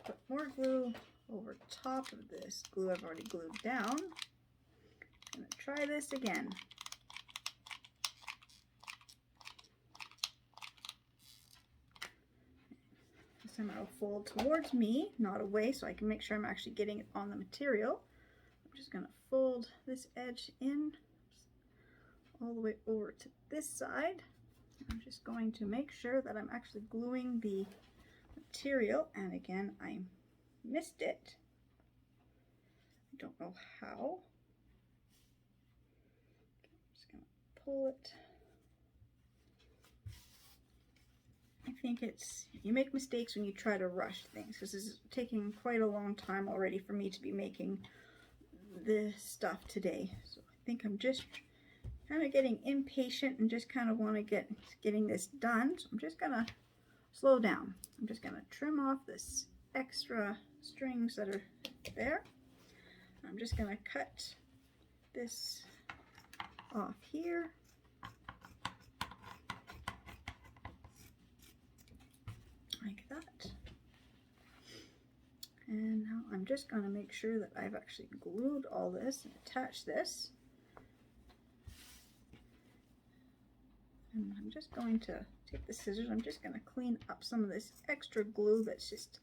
put more glue over top of this glue I've already glued down. I'm going to try this again. This time I'll fold towards me, not away, so I can make sure I'm actually getting it on the material. I'm just going to fold this edge in all the way over to this side. I'm just going to make sure that I'm actually gluing the material, and again I missed it. I don't know how. I'm just going to pull it. I think you make mistakes when you try to rush things, because this is taking quite a long time already for me to be making this stuff today. So I think I'm just kind of getting impatient and just kind of want to getting this done. So I'm just going to slow down. I'm just going to trim off this extra strings that are there. I'm just going to cut this off here. Like that. And now I'm just going to make sure that I've actually glued all this and attached this. And I'm just going to take the scissors, I'm just going to clean up some of this extra glue that's just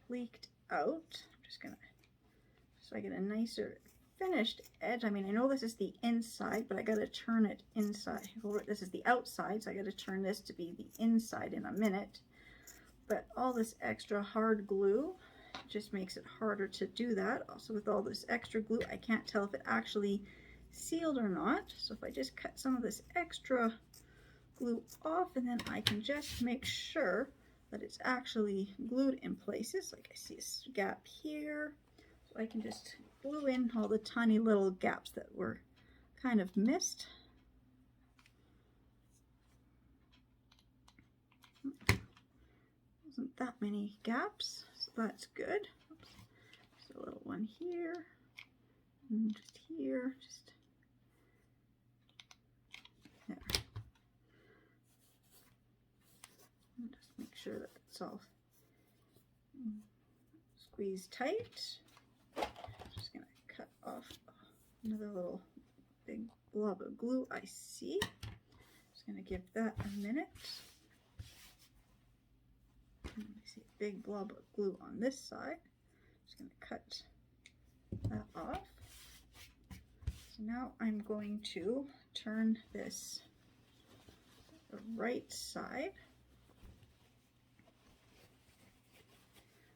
leaked out. I'm just going to, so I get a nicer finished edge. I mean, I know this is the inside, but I got to turn it inside. This is the outside, so I got to turn this to be the inside in a minute. But all this extra hard glue just makes it harder to do that. Also, with all this extra glue, I can't tell if it actually sealed or not. So if I just cut some of this extra glue off, and then I can just make sure that it's actually glued in places. Like I see a gap here, so I can just glue in all the tiny little gaps that were kind of missed. Wasn't that many gaps, so that's good. Oops. Just a little one here, and just here, just there. And just make sure that it's all squeezed tight. Just gonna cut off another little big blob of glue I see. Just gonna give that a minute. I see a big blob of glue on this side. Just going to cut that off. So now I'm going to turn this the right side.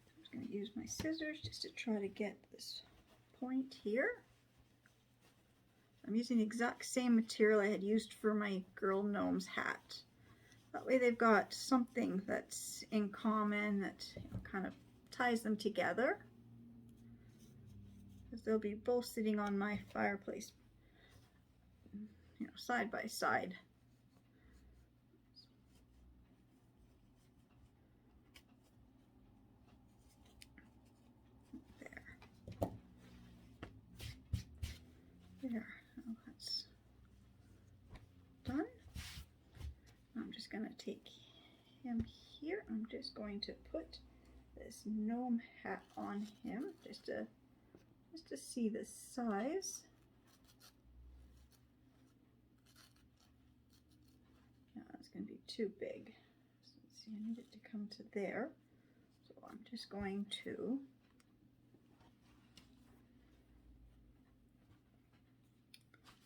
I'm just going to use my scissors just to try to get this point here. I'm using the exact same material I had used for my girl gnome's hat. That way they've got something that's in common that kind of ties them together. Because they'll be both sitting on my fireplace, side by side. There. There. Now that's done. I'm just going to take him here. I'm just going to put this gnome hat on him just to see the size. No, it's going to be too big. So let's see, I need it to come to there. So I'm just going to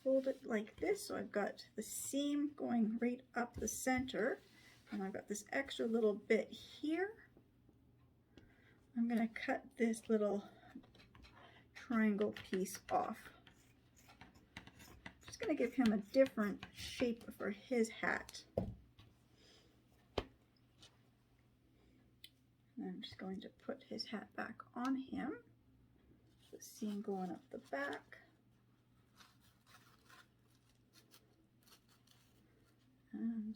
fold it like this, so I've got the seam going right up the center, and I've got this extra little bit here. I'm going to cut this little triangle piece off. Just going to give him a different shape for his hat. And I'm just going to put his hat back on him. The seam going up the back. And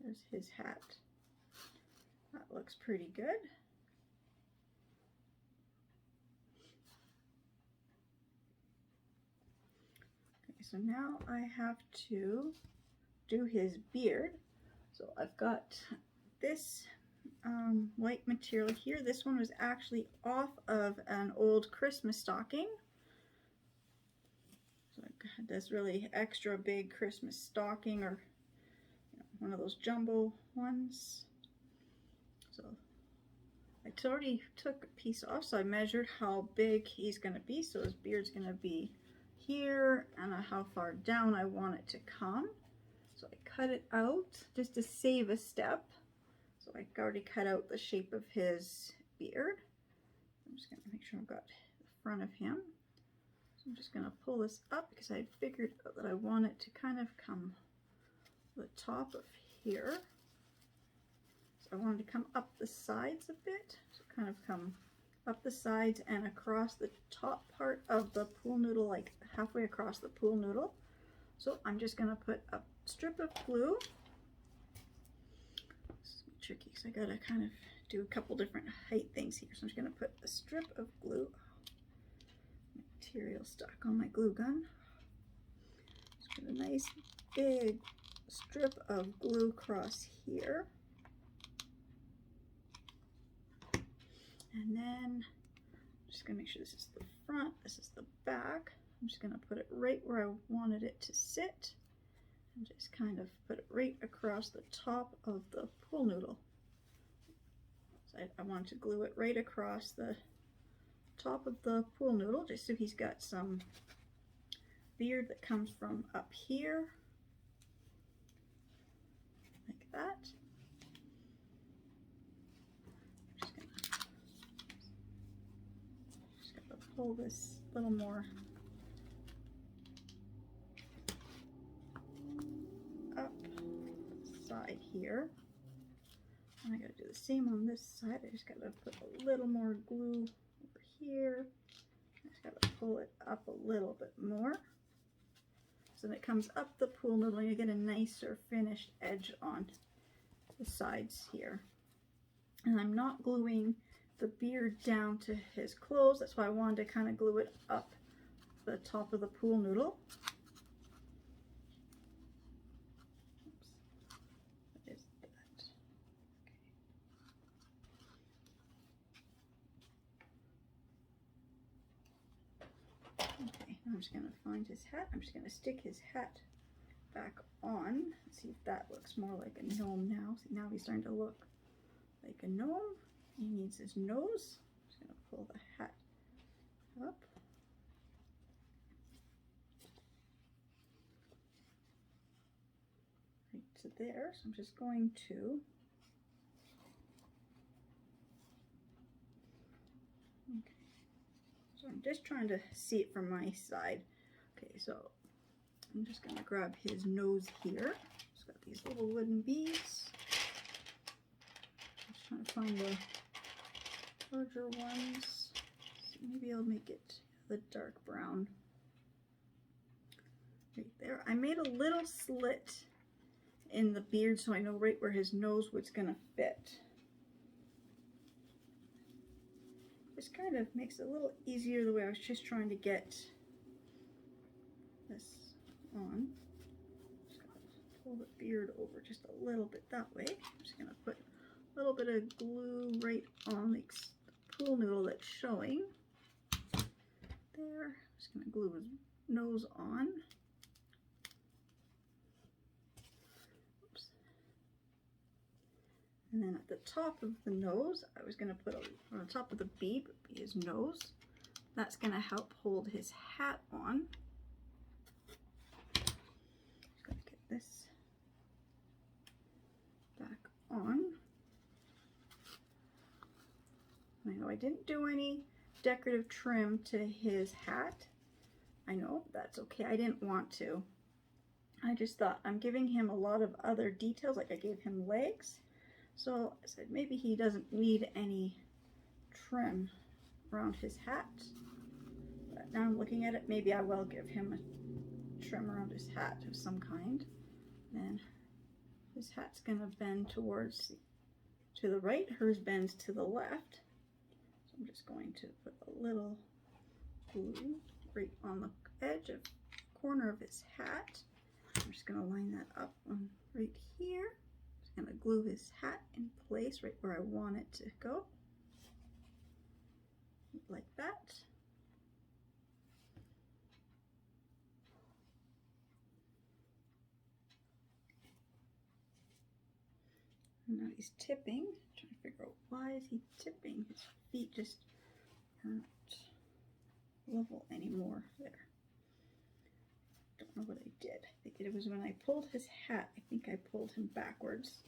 there's his hat. That looks looks pretty good. Okay, so now I have to do his beard. So I've got this white material here. This one was actually off of an old Christmas stocking. So I got this really extra big Christmas stocking, or one of those jumbo ones. So I already took a piece off, so I measured how big he's going to be. So his beard's going to be here, and how far down I want it to come. So I cut it out just to save a step. So I already cut out the shape of his beard. I'm just going to make sure I've got the front of him. So I'm just going to pull this up because I figured that I want it to kind of come the top of here. So I wanted to come up the sides a bit. So kind of come up the sides and across the top part of the pool noodle, like halfway across the pool noodle. So I'm just going to put a strip of glue. This is tricky because I got to kind of do a couple different height things here. So I'm just going to put a strip of glue. Material stuck on my glue gun. Just put a nice big strip of glue across here. And then I'm just going to make sure this is the front, this is the back. I'm just going to put it right where I wanted it to sit. And just kind of put it right across the top of the pool noodle. So I want to glue it right across the top of the pool noodle, just so he's got some beard that comes from up here, like that. Just gonna pull this a little more up the side here. And I gotta do the same on this side. I just gotta put a little more glue over here. I just gotta pull it up a little bit more. So then it comes up the pool noodle and you get a nicer finished edge on the sides here. And I'm not gluing the beard down to his clothes. That's why I wanted to kind of glue it up the top of the pool noodle. Oops. What is that? Okay, now I'm just going to find his hat. I'm just going to stick his hat back on. See if that looks more like a gnome now. See, now he's starting to look like a gnome. He needs his nose. I'm just going to pull the hat up. Right to there. So I'm just going to so I'm just trying to see it from my side. Okay, so I'm just going to grab his nose here. It's got these little wooden beads. I'm just trying to find the larger ones. So maybe I'll make it the dark brown. Right there. I made a little slit in the beard so I know right where his nose was going to fit. This kind of makes it a little easier the way I was just trying to get this on. Just gonna pull the beard over just a little bit that way. I'm just gonna put a little bit of glue right on the pool noodle that's showing. There. I'm just gonna glue his nose on. Oops. And then at the top of the nose, I was gonna put on the top of the bead would be his nose. That's gonna help hold his hat on. Just gonna get this back on. I know I didn't do any decorative trim to his hat. I know, that's okay. I didn't want to. I just thought I'm giving him a lot of other details, like I gave him legs. So I said maybe he doesn't need any trim around his hat. But now I'm looking at it, maybe I will give him a trim around his hat of some kind. Then his hat's gonna bend towards to the right, hers bends to the left. So I'm just going to put a little glue right on the edge of the corner of his hat. I'm just going to line that up on right here. Just going to glue his hat in place right where I want it to go. Like that. Now he's tipping. I'm trying to figure out why is he tipping. His feet just aren't level anymore. There. Don't know what I did. I think it was when I pulled his hat. I think I pulled him backwards.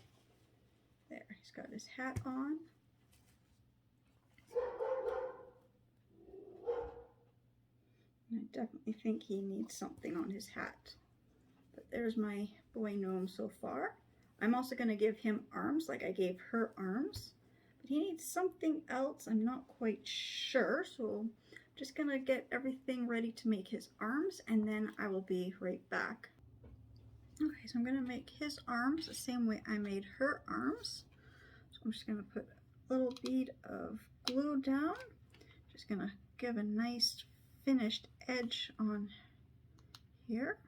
There. He's got his hat on. And I definitely think he needs something on his hat. But there's my boy gnome so far. I'm also going to give him arms like I gave her arms. But he needs something else. I'm not quite sure. So I'm just going to get everything ready to make his arms. And then I will be right back. Okay, so I'm going to make his arms the same way I made her arms. So I'm just going to put a little bead of glue down. Just going to give a nice finished edge on here.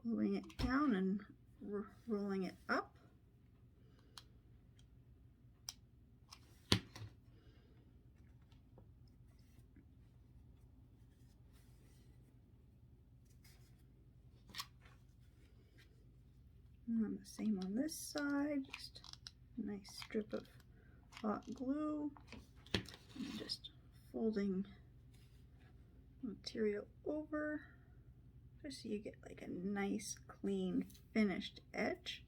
Gluing it down and rolling it up. And the same on this side, just a nice strip of hot glue. And just folding material over just so you get like a nice clean finished edge.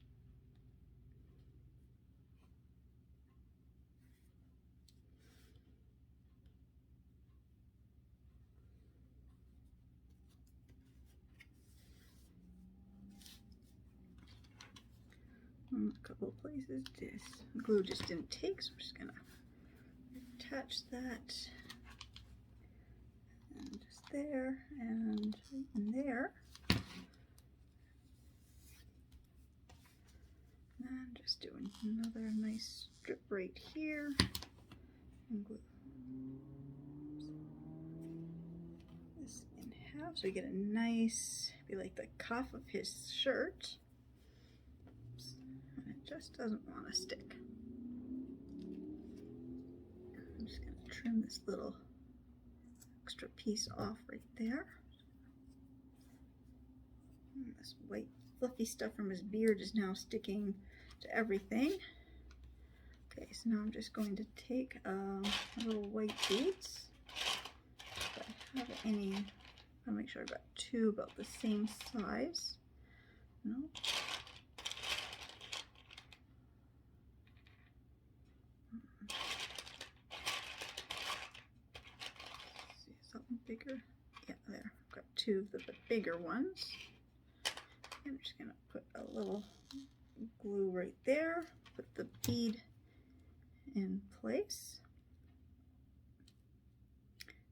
A couple of places this glue just didn't take, so I'm just gonna attach that and just there and there, and just doing another nice strip right here and glue this in half so we get a nice, be like the cuff of his shirt. Just doesn't want to stick. I'm just going to trim this little extra piece off right there. And this white fluffy stuff from his beard is now sticking to everything. Okay, so now I'm just going to take little white beads. If I have any, I'll make sure I've got two about the same size. No. Something bigger. Yeah, there. I've got two of the bigger ones. And I'm just going to put a little glue right there. Put the bead in place.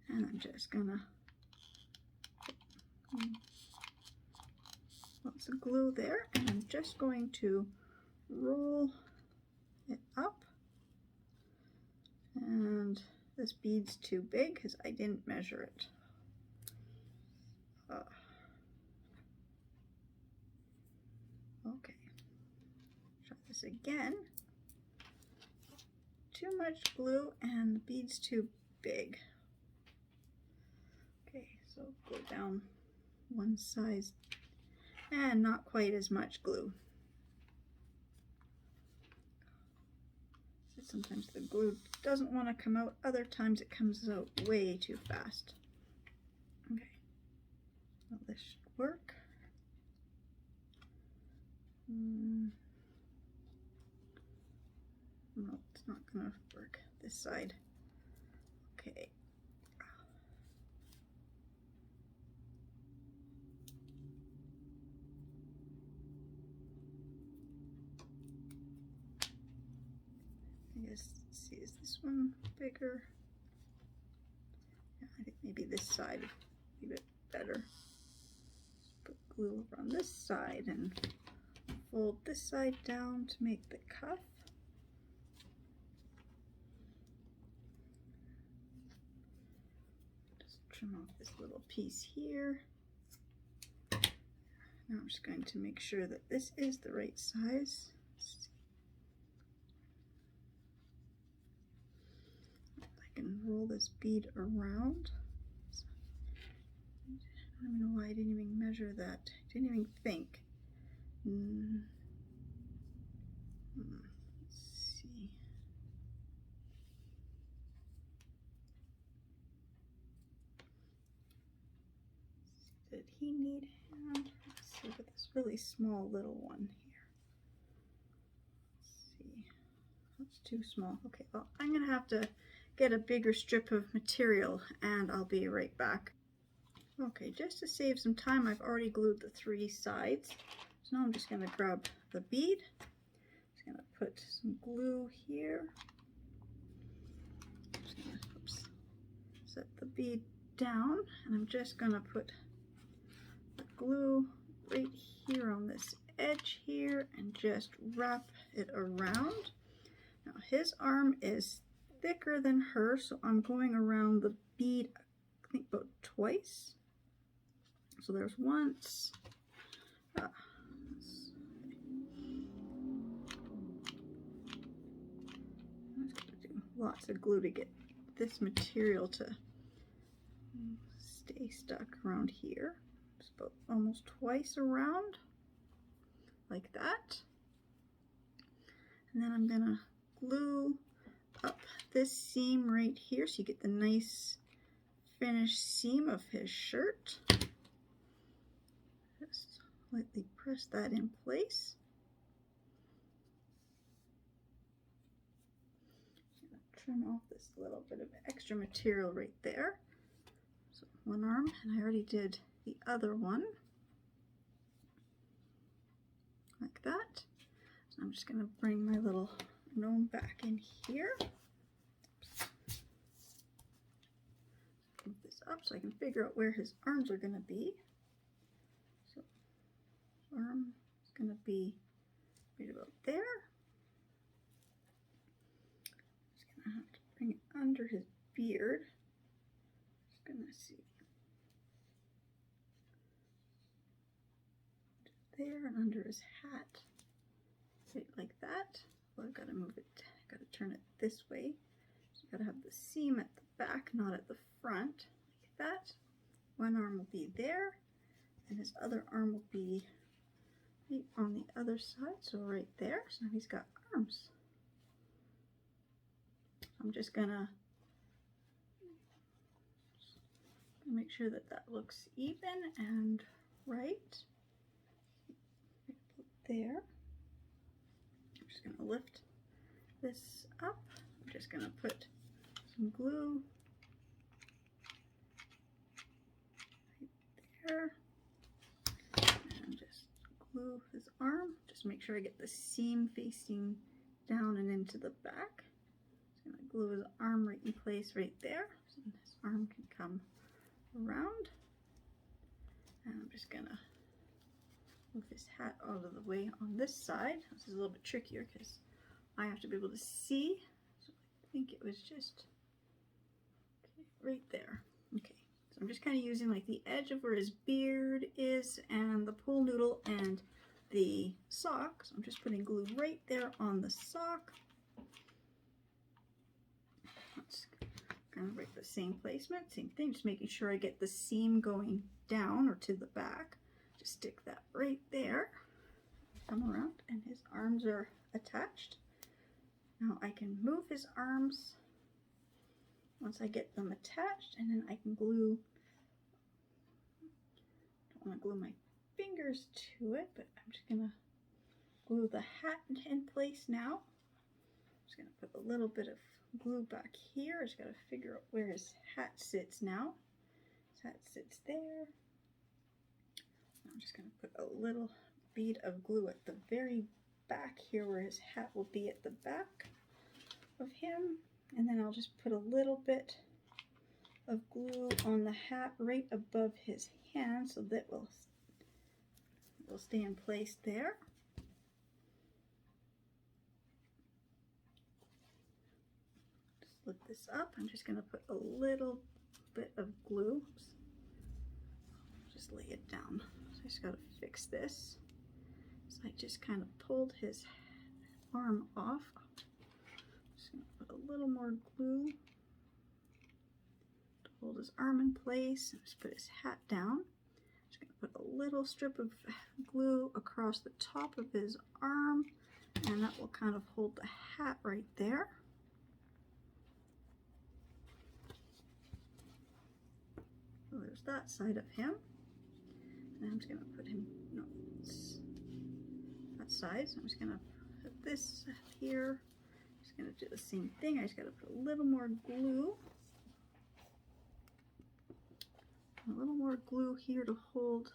And I'm just going to put lots of glue there. And I'm just going to roll it up. And this bead's too big because I didn't measure it. Okay, try this again. Too much glue and the bead's too big. Okay, so go down one size and not quite as much glue. Sometimes the glue doesn't want to come out, other times it comes out way too fast. Okay, well, this should work. No, it's not gonna work this side. Okay. I guess, let's see, is this one bigger? Yeah, I think maybe this side would be a bit better. Just put glue over on this side and fold this side down to make the cuff. Just trim off this little piece here. Now I'm just going to make sure that this is the right size. I can roll this bead around. I don't even know why I didn't even measure that. I didn't even think. Let's see. Did he need hand? Let's see, with this really small little one here. Let's see. That's too small. Okay, well, I'm gonna have to get a bigger strip of material and I'll be right back. Okay, just to save some time, I've already glued the 3 sides. So now I'm just gonna grab the bead. Just gonna put some glue here. Just gonna, set the bead down, and I'm just gonna put the glue right here on this edge here and just wrap it around. Now his arm is thicker than her, so I'm going around the bead, I think about twice. So there's once. I'm just gonna do lots of glue to get this material to stay stuck around here. Just about almost twice around, like that. And then I'm gonna glue up this seam right here so you get the nice finished seam of his shirt. Just lightly press that in place. Trim off this little bit of extra material right there. So one arm, and I already did the other one like that. So I'm just going to bring my little gnome back in here. Move this up so I can figure out where his arms are going to be. So arm is going to be right about there. I have to bring it under his beard. Just gonna see. There and under his hat. Right like that. Well, I've got to move it, I've got to turn it this way. So I've got to have the seam at the back, not at the front. Like that. One arm will be there, and his other arm will be right on the other side, so right there. So now he's got arms. I'm just gonna make sure that that looks even and right. There. I'm just gonna lift this up. I'm just gonna put some glue right there. And just glue his arm. Just make sure I get the seam facing down and into the back. Gonna glue his arm right in place right there, so his arm can come around. And I'm just gonna move his hat out of the way on this side. This is a little bit trickier because I have to be able to see. So I think it was just right there. Okay, so I'm just kind of using like the edge of where his beard is and the pool noodle and the sock. So I'm just putting glue right there on the sock. It's kind of like the same placement, same thing, just making sure I get the seam going down or to the back. Just stick that right there. Come around, and his arms are attached. Now I can move his arms once I get them attached, and then I can glue. I don't want to glue my fingers to it, but I'm just gonna glue the hat in place now. I'm just gonna put a little bit of glue back here. I just gotta figure out where his hat sits now. His hat sits there. I'm just gonna put a little bead of glue at the very back here where his hat will be at the back of him. And then I'll just put a little bit of glue on the hat right above his hand so that will stay in place there. split this up. I'm just going to put a little bit of glue. Oops. Just lay it down. So I just got to fix this. So I just kind of pulled his arm off. Just going to put a little more glue to hold his arm in place. And just put his hat down. Just going to put a little strip of glue across the top of his arm, and that will kind of hold the hat right there. So there's that side of him. And I'm just going to put him, no, it's that side. So I'm just going to put this here. Just going to do the same thing. I just got to put a little more glue. A little more glue here to hold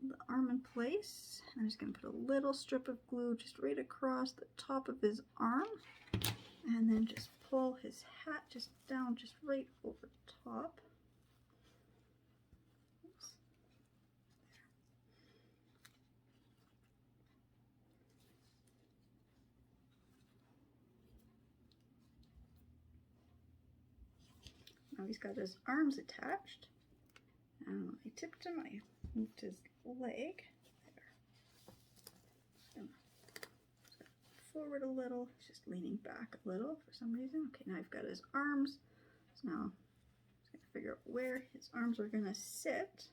the arm in place. I'm just going to put a little strip of glue just right across the top of his arm, and then just pull his hat just down, just right over top. Oops. Now he's got his arms attached, and I tipped him, I moved his leg. There. Forward a little, he's just leaning back a little for some reason. Okay, now I've got his arms. So now I'm just going to figure out where his arms are going to sit.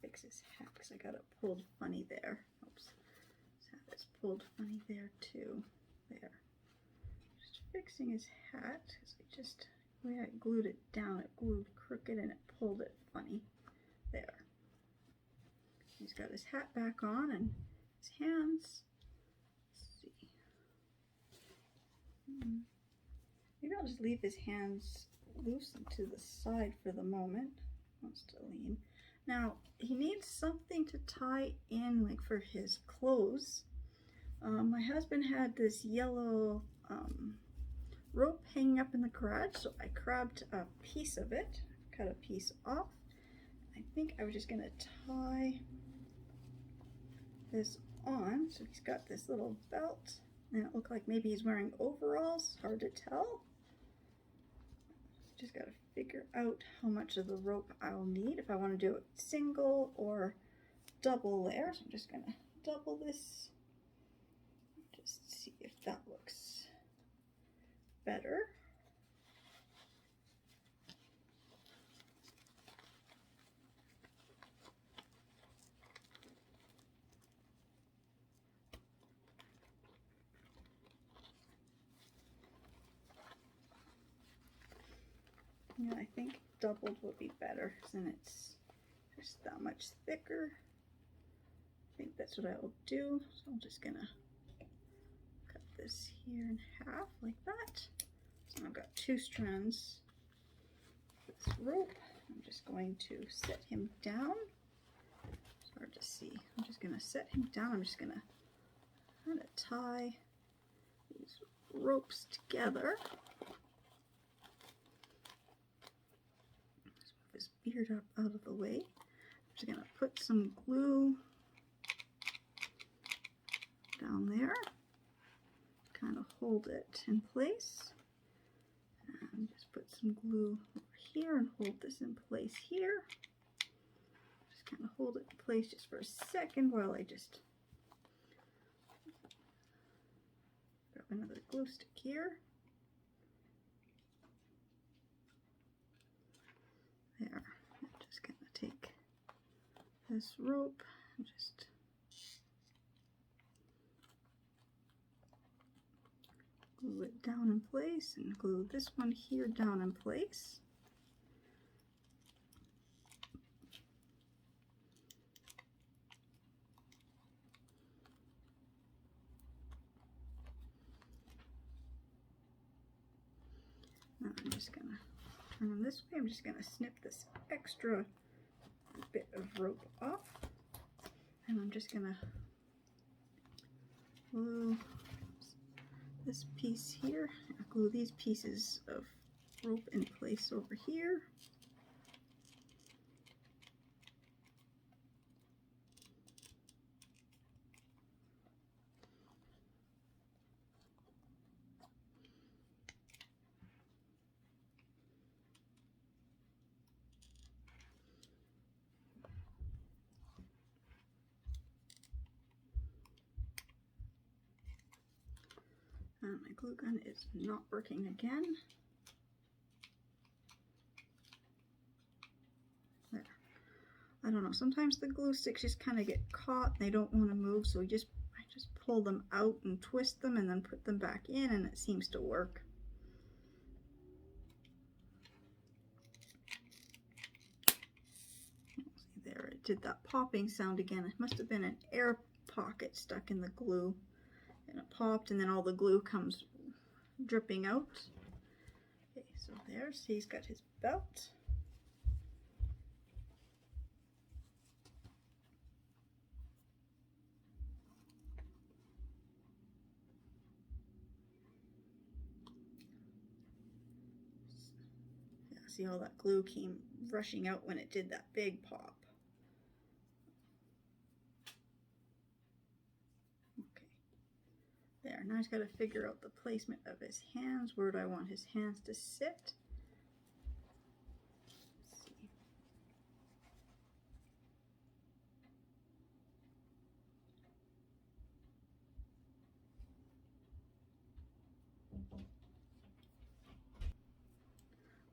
Fix his hat because I got it pulled funny there. Oops. His hat is pulled funny there too. There. Just fixing his hat because the way I glued it down, it glued crooked and it pulled it funny. There. He's got his hat back on and his hands. Let's see. Maybe I'll just leave his hands loose and to the side for the moment. He wants to lean. Now, he needs something to tie in, like for his clothes. My husband had this yellow rope hanging up in the garage, so I grabbed a piece of it, cut a piece off. I think I was just going to tie this on. So he's got this little belt, and it looked like maybe he's wearing overalls. Hard to tell. Just got to figure out how much of the rope I'll need, if I want to do it single or double layer. So I'm just going to double this, just see if that looks better. Yeah, I think doubled would be better, because then it's just that much thicker. I think that's what I will do. So I'm just gonna cut this here in half like that. So I've got 2 strands of this rope. I'm just going to set him down. It's hard to see. I'm just gonna set him down. I'm just gonna kind of tie these ropes together. His beard up out of the way. I'm just going to put some glue down there, kind of hold it in place, and just put some glue over here and hold this in place here. Just kind of hold it in place just for a second while I just grab another glue stick here. There. I'm just going to take this rope and just glue it down in place, and glue this one here down in place. Now I'm just going to turn them this way. I'm just going to snip this extra bit of rope off, and I'm just going to glue this piece here. I'll glue these pieces of rope in place over here. And my glue gun is not working again. There. I don't know, sometimes the glue sticks just kind of get caught and they don't want to move, so I just pull them out and twist them and then put them back in, and it seems to work. See there, it did that popping sound again. It must have been an air pocket stuck in the glue, and it popped, and then all the glue comes dripping out. Okay, so there's, he's got his belt. Yeah, see all that glue came rushing out when it did that big pop. Okay, there, now he's got to figure out the placement of his hands. Where do I want his hands to sit?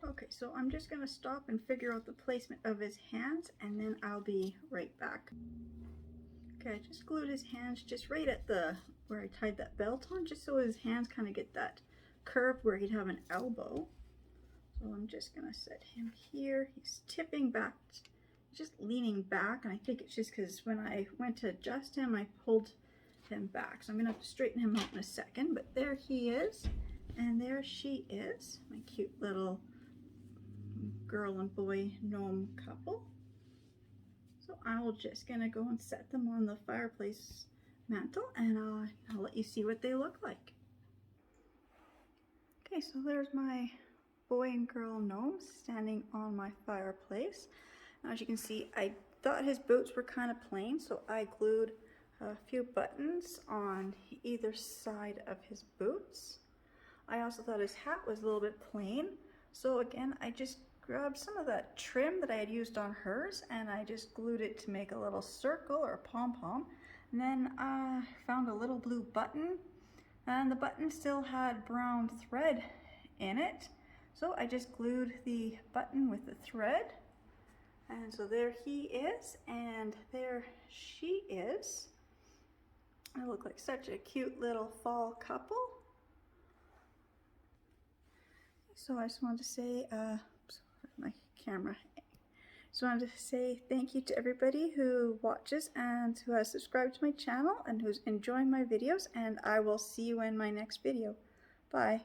Okay, so I'm just going to stop and figure out the placement of his hands, and then I'll be right back. Okay, I just glued his hands just right at the where I tied that belt on, just so his hands kind of get that curve where he'd have an elbow. So I'm just going to set him here. He's tipping back, just leaning back, and I think it's just because when I went to adjust him, I pulled him back. So I'm going to have to straighten him out in a second, but there he is, and there she is, my cute little girl and boy gnome couple. So I'm just gonna go and set them on the fireplace mantle, and I'll let you see what they look like. Okay, so there's my boy and girl gnomes standing on my fireplace. Now, as you can see, I thought his boots were kind of plain, so I glued a few buttons on either side of his boots. I also thought his hat was a little bit plain, so again, I just grabbed some of that trim that I had used on hers, and I just glued it to make a little circle or a pom-pom. And then I found a little blue button, and the button still had brown thread in it. So I just glued the button with the thread. And so there he is, and there she is. They look like such a cute little fall couple. So I just wanted to say, my camera. So I wanted to say thank you to everybody who watches and who has subscribed to my channel and who's enjoying my videos, and I will see you in my next video. Bye.